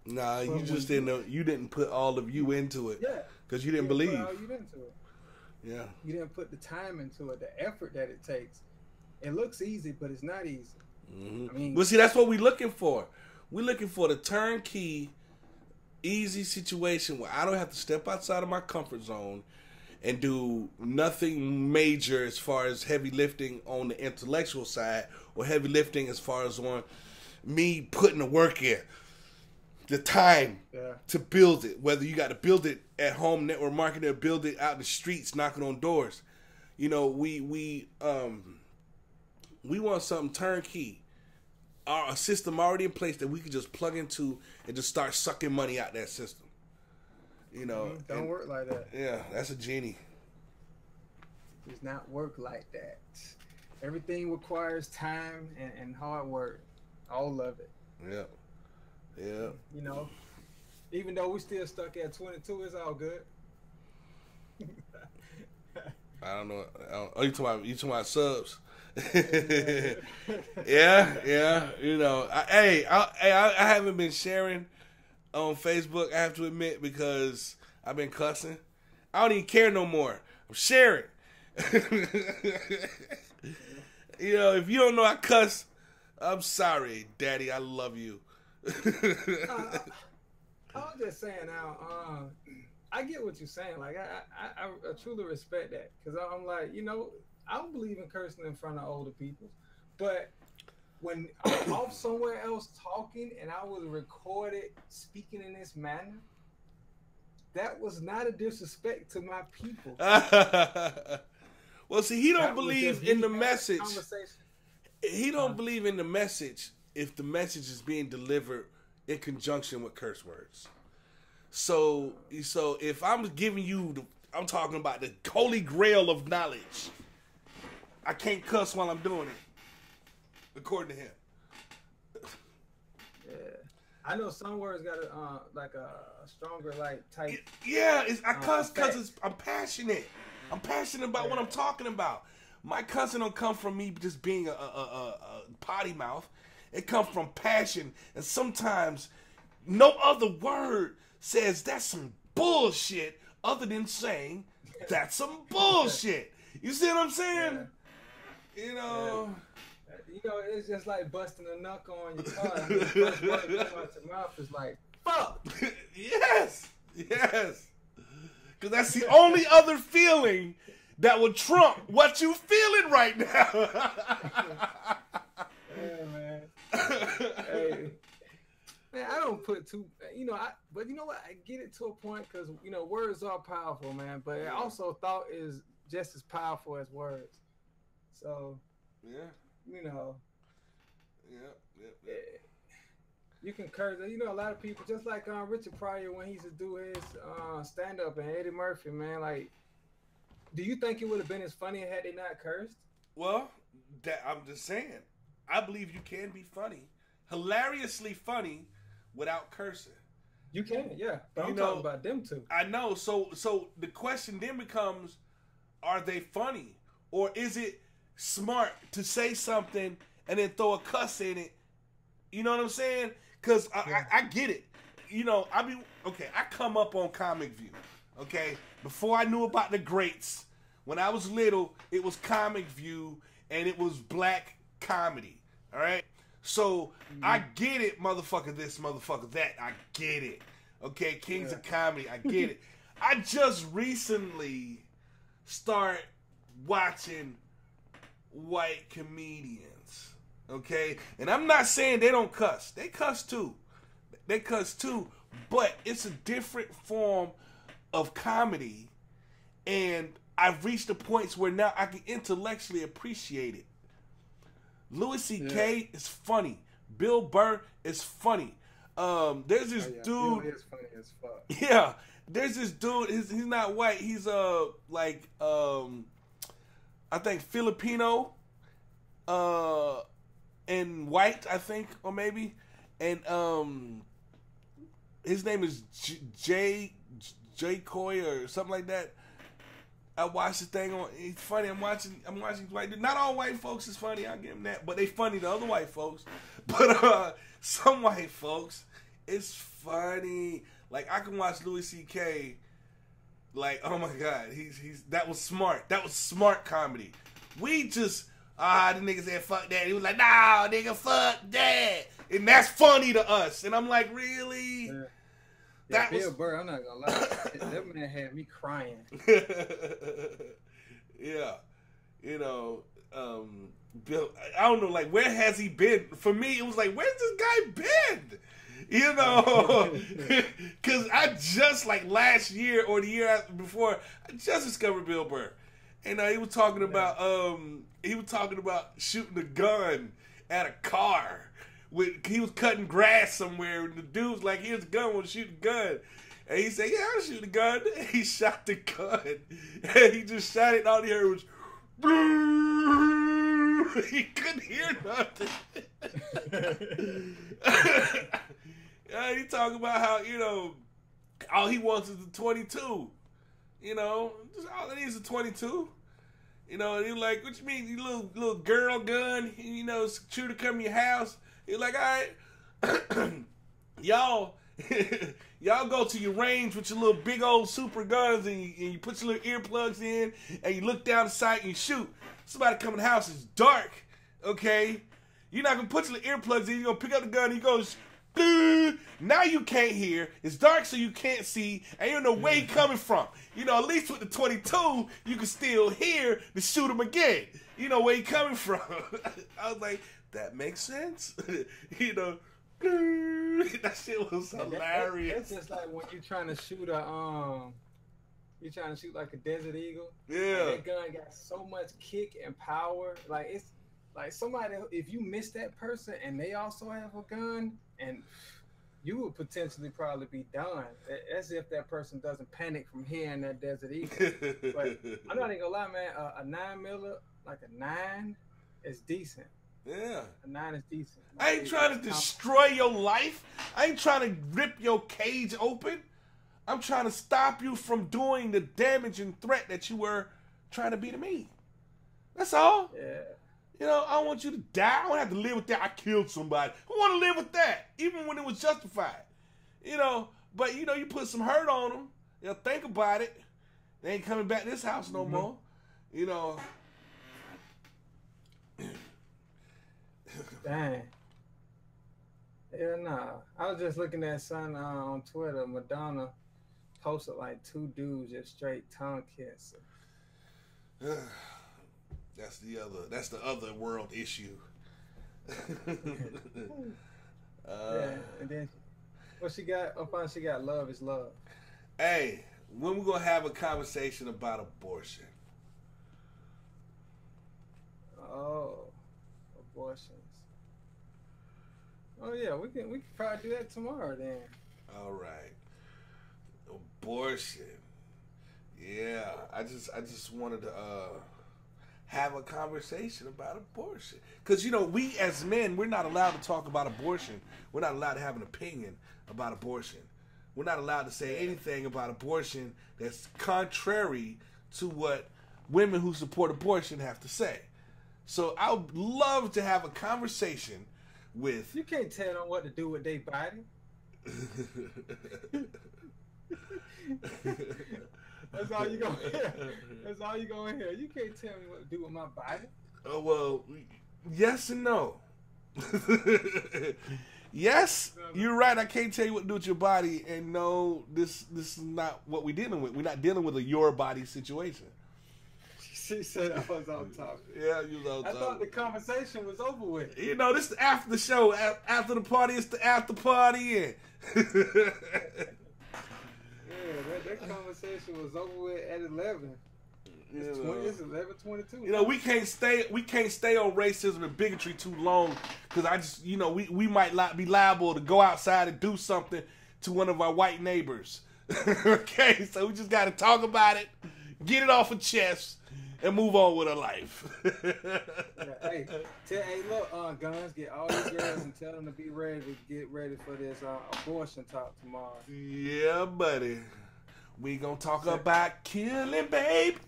Nah, but you just didn't know. You didn't put all of you into it. Yeah. Because you didn't believe. Put all you into it. Yeah. You didn't put the time into it, the effort that it takes. It looks easy, but it's not easy. Mm-hmm. I mean, well, see, that's what we're looking for. We're looking for the turnkey, easy situation where I don't have to step outside of my comfort zone and do nothing major as far as heavy lifting on the intellectual side, or heavy lifting as far as on me putting the work in, the time to build it. Whether you got to build it at home, network marketing, or build it out in the streets, knocking on doors. You know, we want something turnkey, a system already in place that we can just plug into and just start sucking money out that system. You know, don't work like that. Yeah, that's a genie. It does not work like that. Everything requires time and hard work. All of it. Yeah. Yeah. You know, even though we still stuck at 22, it's all good. I don't know. Oh, you talking about subs? yeah. You know, I haven't been sharing on Facebook, I have to admit, because I've been cussing. I don't even care no more. I'm sharing. You know, if you don't know I cuss, I'm sorry, Daddy. I love you. I was just saying now, I get what you're saying. Like, I truly respect that, because I'm like, you know, I don't believe in cursing in front of older people, but when I'm off somewhere else talking and I was recorded speaking in this manner, that was not a disrespect to my people. Well, see, he don't believe in the message. He don't believe in the message if the message is being delivered in conjunction with curse words. So if I'm giving you, I'm talking about the holy grail of knowledge, I can't cuss while I'm doing it, according to him. Yeah, I know some words got a stronger type. Yeah, I cuss because I'm passionate. I'm passionate about what I'm talking about. My cussing don't come from me just being a potty mouth. It comes from passion, and sometimes no other word says that's some bullshit other than saying that's some bullshit. You see what I'm saying? Yeah. You know. Yeah. You know, it's just like busting a knuckle on your car. I mean, the first word that comes out your mouth is like, fuck. Yes. Because that's the only other feeling that would trump what you feeling right now. Yeah, man. Hey. Man, I don't put too, but you know what? I get it to a point because, words are powerful, man. But I also thought is just as powerful as words. So, yeah. Yeah. You can curse. A lot of people, just like Richard Pryor when he used to do his stand up, and Eddie Murphy, man. Like, do you think it would have been as funny had they not cursed? Well, I'm just saying. I believe you can be funny, hilariously funny, without cursing. You can, yeah. But I'm talking about them two. I know. So the question then becomes, are they funny? Or is it smart to say something and then throw a cuss in it? You know what I'm saying? Because I get it. I come up on Comic View. Okay? Before I knew about the greats, when I was little, it was Comic View and it was black comedy. All right? So I get it, motherfucker this, motherfucker that. I get it. Okay? Kings of Comedy. I get it. I just recently start watching white comedians, okay? And I'm not saying they don't cuss. They cuss too. But it's a different form of comedy, and I've reached the points where now I can intellectually appreciate it. Louis C.K. is funny. Bill Burr is funny. There's this dude. Bill is funny as fuck. Yeah. There's this dude, he's not white, he's I think Filipino and white, I think, or maybe. And his name is Jay Coy or something like that. I watched the thing on. It's funny. I'm watching white. Not all white folks is funny. I'll give them that, but they funny to other white folks. But some white folks, it's funny. Like I can watch Louis C.K. Like, oh my God, that was smart. That was smart comedy. We just the nigga said fuck that. He was like, nah, nigga, fuck that, and that's funny to us. And I'm like, really? Yeah. Yeah, Bill Burr, I'm not gonna lie, that man had me crying. Yeah, Bill. I don't know, like, where has he been? For me, it was like, where's this guy been? Because I just like last year or the year before, I just discovered Bill Burr, and he was talking about shooting a gun at a car. He was cutting grass somewhere, and the dude was like, here's a gun, want to shoot a gun? And he said, yeah, I'll shoot a gun. And he shot the gun, and he just shot it, and all he heard was, he couldn't hear nothing. He talking about how, all he wants is a 22. Just all it is a 22. And he like, what you mean, you little girl gun, shooter come to your house? He's like, all right, y'all go to your range with your little big old super guns, and you put your little earplugs in, and you look down the sight and you shoot. Somebody come in the house, it's dark, okay? You're not going to put your little earplugs in, you're going to pick up the gun, and you go, now you can't hear, it's dark so you can't see, and you don't know where he's coming from. At least with the 22, you can still hear to shoot him again. You know where he's coming from. I was like, that makes sense. That shit was hilarious. That's just like when you're trying to shoot like a Desert Eagle. Yeah. That gun got so much kick and power. Like it's like somebody, if you miss that person and they also have a gun, and you would potentially probably be done. As if that person doesn't panic from hearing that Desert Eagle. But I'm not even gonna lie, man. A 9mm, like a 9, is decent. Yeah. A 9 is decent. I ain't trying to destroy your life. I ain't trying to rip your cage open. I'm trying to stop you from doing the damage and threat that you were trying to be to me. That's all. Yeah. I don't want you to die. I don't have to live with that. I killed somebody. I want to live with that, even when it was justified. But you put some hurt on them. They'll think about it. They ain't coming back to this house no more. Dang. Yeah, nah. I was just looking at something on Twitter. Madonna posted like 2 dudes just straight tongue kissing. That's the other world issue. Yeah, and then what she got? Oh, fine, she got love is love. Hey, when we gonna have a conversation about abortion? Oh, abortions. Oh yeah, we can probably do that tomorrow then. All right, abortion. Yeah, I just wanted to have a conversation about abortion, because we as men, we're not allowed to talk about abortion. We're not allowed to have an opinion about abortion. We're not allowed to say anything about abortion that's contrary to what women who support abortion have to say. So I would love to have a conversation with. You can't tell them what to do with their body. That's all you gonna hear. That's all you gonna hear. You can't tell me what to do with my body. Oh well, yes and no. Yes, you're right. I can't tell you what to do with your body, and no, this is not what we're dealing with. We're not dealing with a your body situation. She said I was on top. Yeah, you was on top. I thought the conversation was over with. This is after the show. After the party, it's the after party. And yeah, that conversation was over with at 11. It's 11:22. We can't stay on racism and bigotry too long, because I just we might be liable to go outside and do something to one of our white neighbors. Okay, so we just got to talk about it, get it off our chest, and move on with our life. Hey, look, Guns, get all these girls and tell them to be ready to get ready for this abortion talk tomorrow. Yeah, buddy. We gonna talk about killing babies.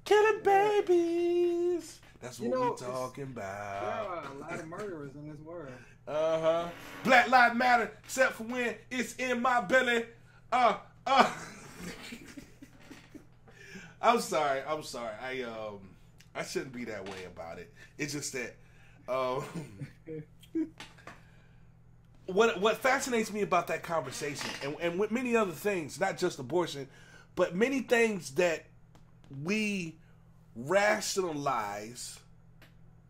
Killing babies. That's what we talking about. There are a lot of murderers in this world. Black Lives Matter, except for when it's in my belly. I'm sorry. I shouldn't be that way about it. It's just that What fascinates me about that conversation, and with many other things, not just abortion, but many things that we rationalize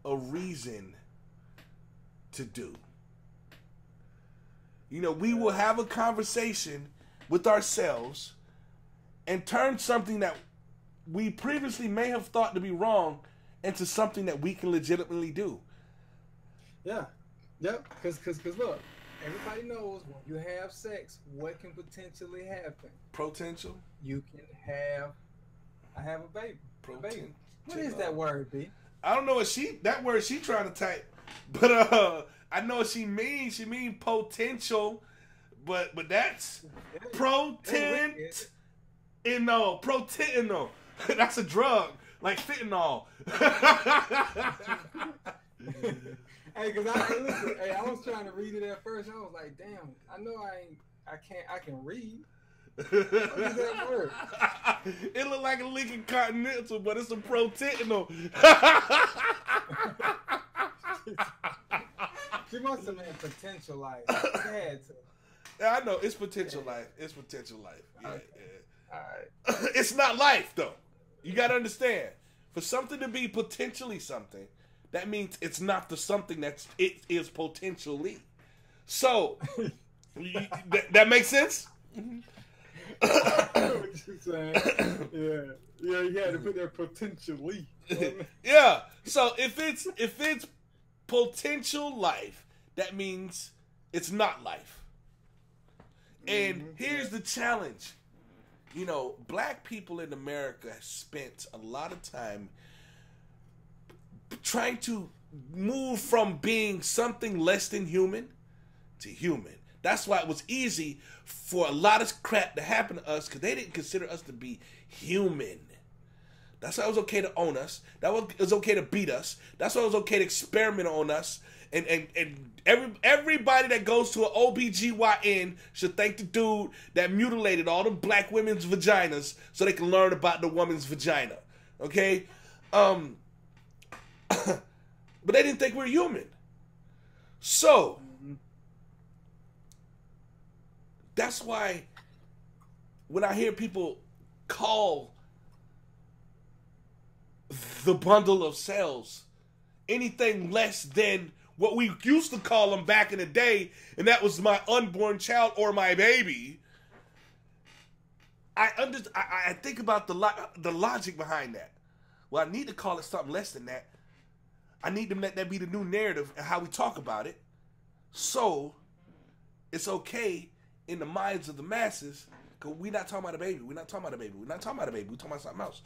a reason to do. We will have a conversation with ourselves and turn something that we previously may have thought to be wrong into something that we can legitimately do. Yeah. Yep. Because look, everybody knows when you have sex, what can potentially happen? Potential? You can I have a baby. Baby. What is that word, B? I don't know that word she trying to type, but I know what she means. She means potential, but that's protent. Protenol. That's a drug, like fentanyl. Hey, cause I was trying to read it at first. I was like, damn, I know I can read. What is that word? It look like a Lincoln Continental, but it's a protenol. She must have meant potential life. She had to. Yeah, I know. It's potential life. It's potential life. Yeah, okay. Yeah. All right. It's not life, though. You got to understand. For something to be potentially something, that means it's not the something it is potentially. So, that makes sense? What you saying? Yeah, you had to put there potentially. Yeah. So if it's potential life, that means it's not life. And here's the challenge. Black people in America have spent a lot of time trying to move from being something less than human to human. That's why it was easy for a lot of crap to happen to us, because they didn't consider us to be human. That's why it was okay to own us. That was it was okay to beat us. That's why it was okay to experiment on us. And everybody that goes to an OBGYN should thank the dude that mutilated all the black women's vaginas so they can learn about the woman's vagina. Okay? But they didn't think we were human. So, that's why when I hear people call the bundle of cells. Anything less than what we used to call them back in the day, and that was my unborn child or my baby. I think about the logic behind that. Well, I need to call it something less than that. I need to let that be the new narrative and how we talk about it. So it's okay in the minds of the masses, because we're not talking about a baby. We're not talking about a baby. We're not talking about a baby. We're talking about something else.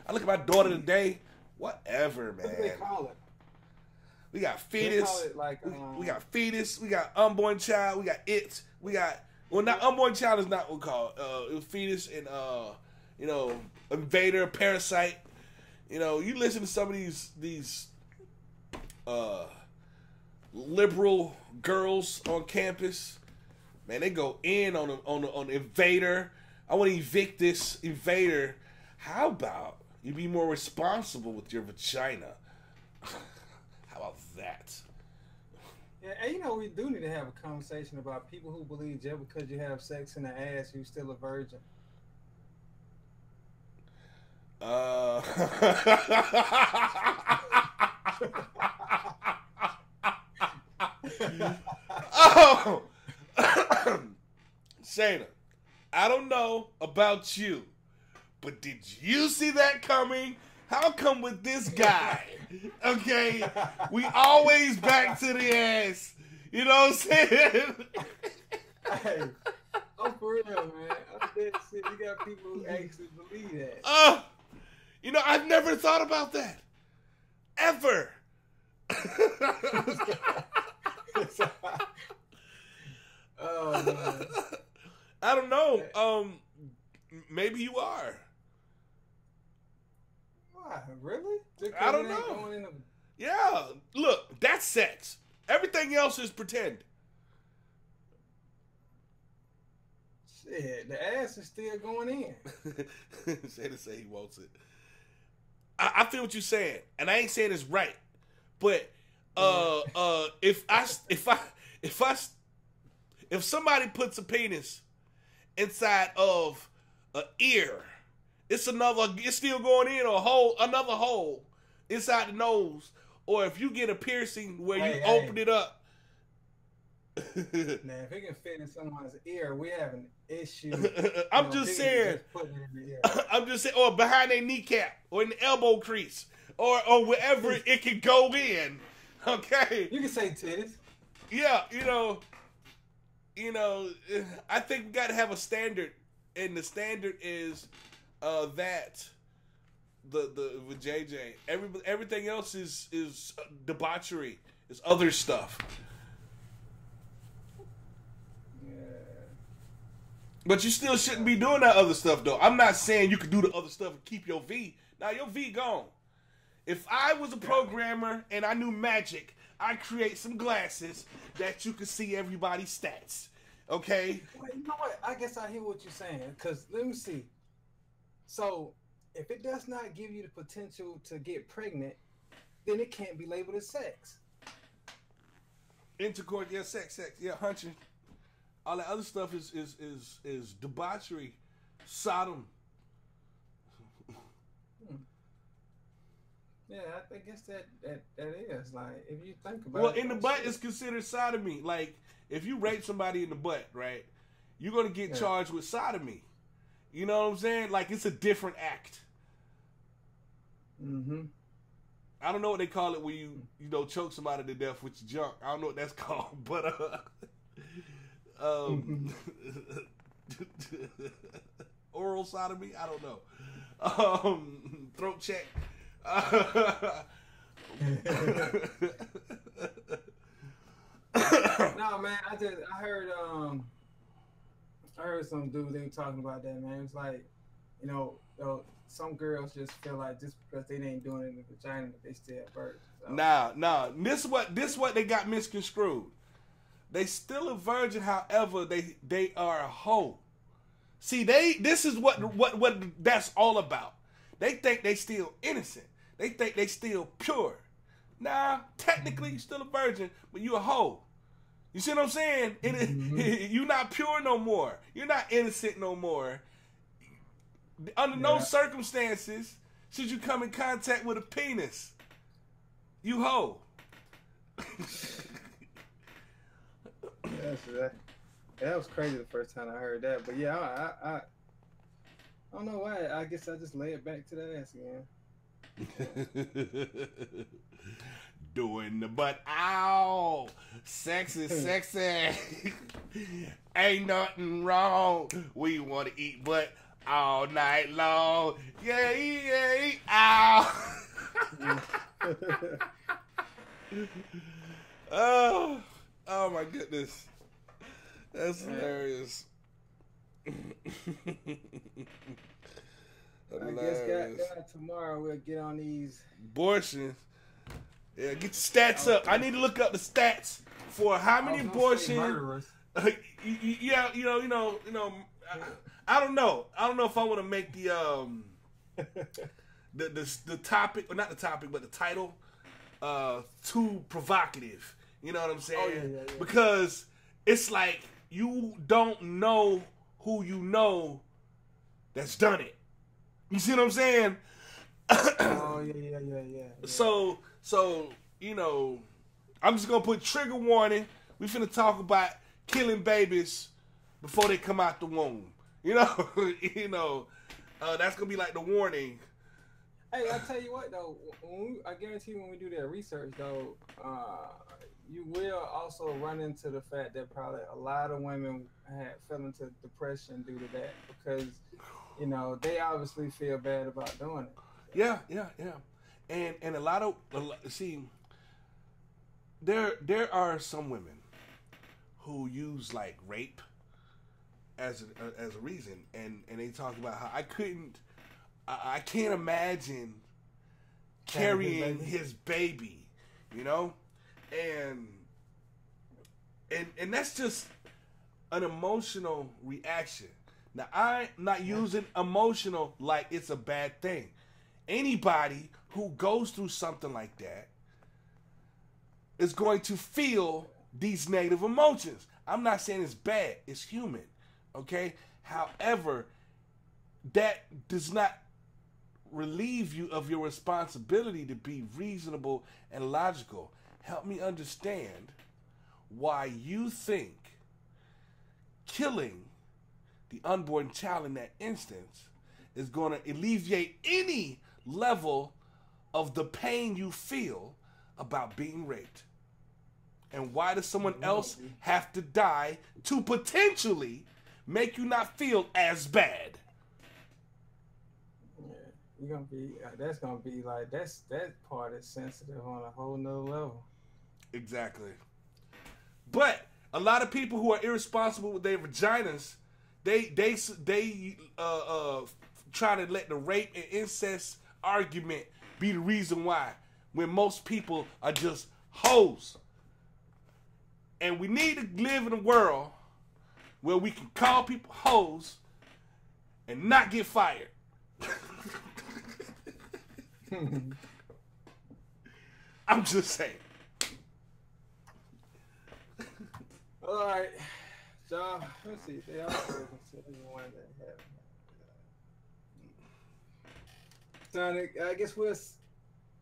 I look at my daughter today, whatever, man. What do they call it? We got fetus. Like, we got fetus. We got unborn child. We got it. We got, well, not unborn child is not what we call it. It was fetus and invader, parasite. You listen to some of these liberal girls on campus. Man, they go in on the invader. I want to evict this invader. How about you be more responsible with your vagina? How about that? Yeah, and we do need to have a conversation about people who believe just because you have sex in the ass, you're still a virgin. Oh, Shayna, I don't know about you, but did you see that coming? How come with this guy? Okay, we always back to the ass. You know what I'm saying? Hey, I'm for real, man. I'm dead shit. You got people who actually believe that. I've never thought about that. Ever. Oh, man. I don't know. Maybe you are. Why? Really? I don't know. Yeah. Look, that's sex. Everything else is pretend. Shit, the ass is still going in. Shayna say he wants it. I feel what you're saying, and I ain't saying it's right, but if somebody puts a penis inside of an ear, it's still going in, or another hole inside the nose, or if you get a piercing where you open it up. Now, if it can fit in someone's ear, we have an issue. I'm just saying, or behind their kneecap, or in the elbow crease, or wherever it can go in. Okay, you can say titties. Yeah, I think we got to have a standard, and the standard is that the with JJ, everything else is debauchery, is other stuff. But you still shouldn't be doing that other stuff, though. I'm not saying you can do the other stuff and keep your V. Now, your V gone. If I was a programmer and I knew magic, I'd create some glasses that you could see everybody's stats. Okay? Well, you know what? I guess I hear what you're saying. Because, let me see. So, if it does not give you the potential to get pregnant, then it can't be labeled as sex. Intercourse, yeah, sex, yeah, hunching. All that other stuff is debauchery, Sodom. Yeah, I guess that is like, if you think about it. Well, in the butt is considered sodomy. Like, if you rape somebody in the butt, right, you're gonna get charged with sodomy. You know what I'm saying? Like, it's a different act. Mm-hmm. I don't know what they call it when you choke somebody to death with your junk. I don't know what that's called, but oral sodomy, I don't know. Throat check. No, man, I heard some dude, they were talking about that, man. It's like, some girls just feel like just because they ain't doing it in the vagina, they still have virgins. So. Nah. This what they got misconstrued. They still a virgin, however, they are a hoe. See, this is what that's all about. They think they still innocent. They think they still pure. Nah, technically you still a virgin, but you a hoe. You see what I'm saying? You're not pure no more. You're not innocent no more. Under no circumstances should you come in contact with a penis? You hoe. That was crazy the first time I heard that. But yeah, I don't know why. I guess I just lay it back to the ass again. Doing the butt. Ow. Sexy, sexy. Ain't nothing wrong. We want to eat butt all night long. Yeah. Ow. Oh my goodness. That's hilarious. I guess tomorrow we'll get on these abortions. Yeah, get your stats up. I need to look up the stats for how many abortions. Yeah, you know. I don't know. I don't know if I want to make the topic, or not the topic, but the title too provocative. You know what I'm saying? Yeah. Because it's like you don't know who you know that's done it. You see what I'm saying? Oh yeah. So I'm just gonna put trigger warning. We finna talk about killing babies before they come out the womb. That's gonna be like the warning. Hey, I tell you what though, I guarantee when we do that research though, you will also run into the fact that probably a lot of women fell into depression due to that, because they obviously feel bad about doing it. Yeah. And a lot of there are some women who use like rape as a reason, and they talk about how I can't imagine carrying his baby, and that's just an emotional reaction. Now, I'm not using emotional like it's a bad thing. Anybody who goes through something like that is going to feel these negative emotions. I'm not saying it's bad. It's human. Okay? However, that does not relieve you of your responsibility to be reasonable and logical. Help me understand why you think killing the unborn child in that instance is going to alleviate any level of the pain you feel about being raped. And why does someone else have to die to potentially make you not feel as bad? Yeah, you're gonna be. That's gonna be like that part is sensitive on a whole nother level. Exactly. But a lot of people who are irresponsible with their vaginas, they try to let the rape and incest argument be the reason why, when most people are just hoes. And we need to live in a world where we can call people hoes and not get fired. I'm just saying. All right. So, let's see. They also consider one that have. Sonic, I guess we'll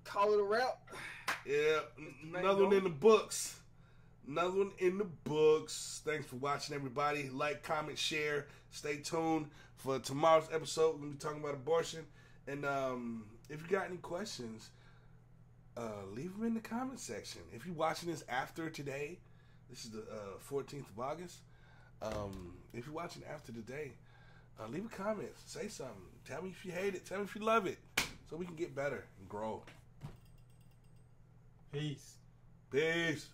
call it a wrap. Yeah, another one in the books. Another one in the books. Thanks for watching, everybody. Like, comment, share. Stay tuned for tomorrow's episode. We're going to be talking about abortion. And if you got any questions, leave them in the comment section. If you're watching this after today, this is the 14th of August. If you're watching after today, leave a comment. Say something. Tell me if you hate it. Tell me if you love it. So we can get better and grow. Peace. Peace.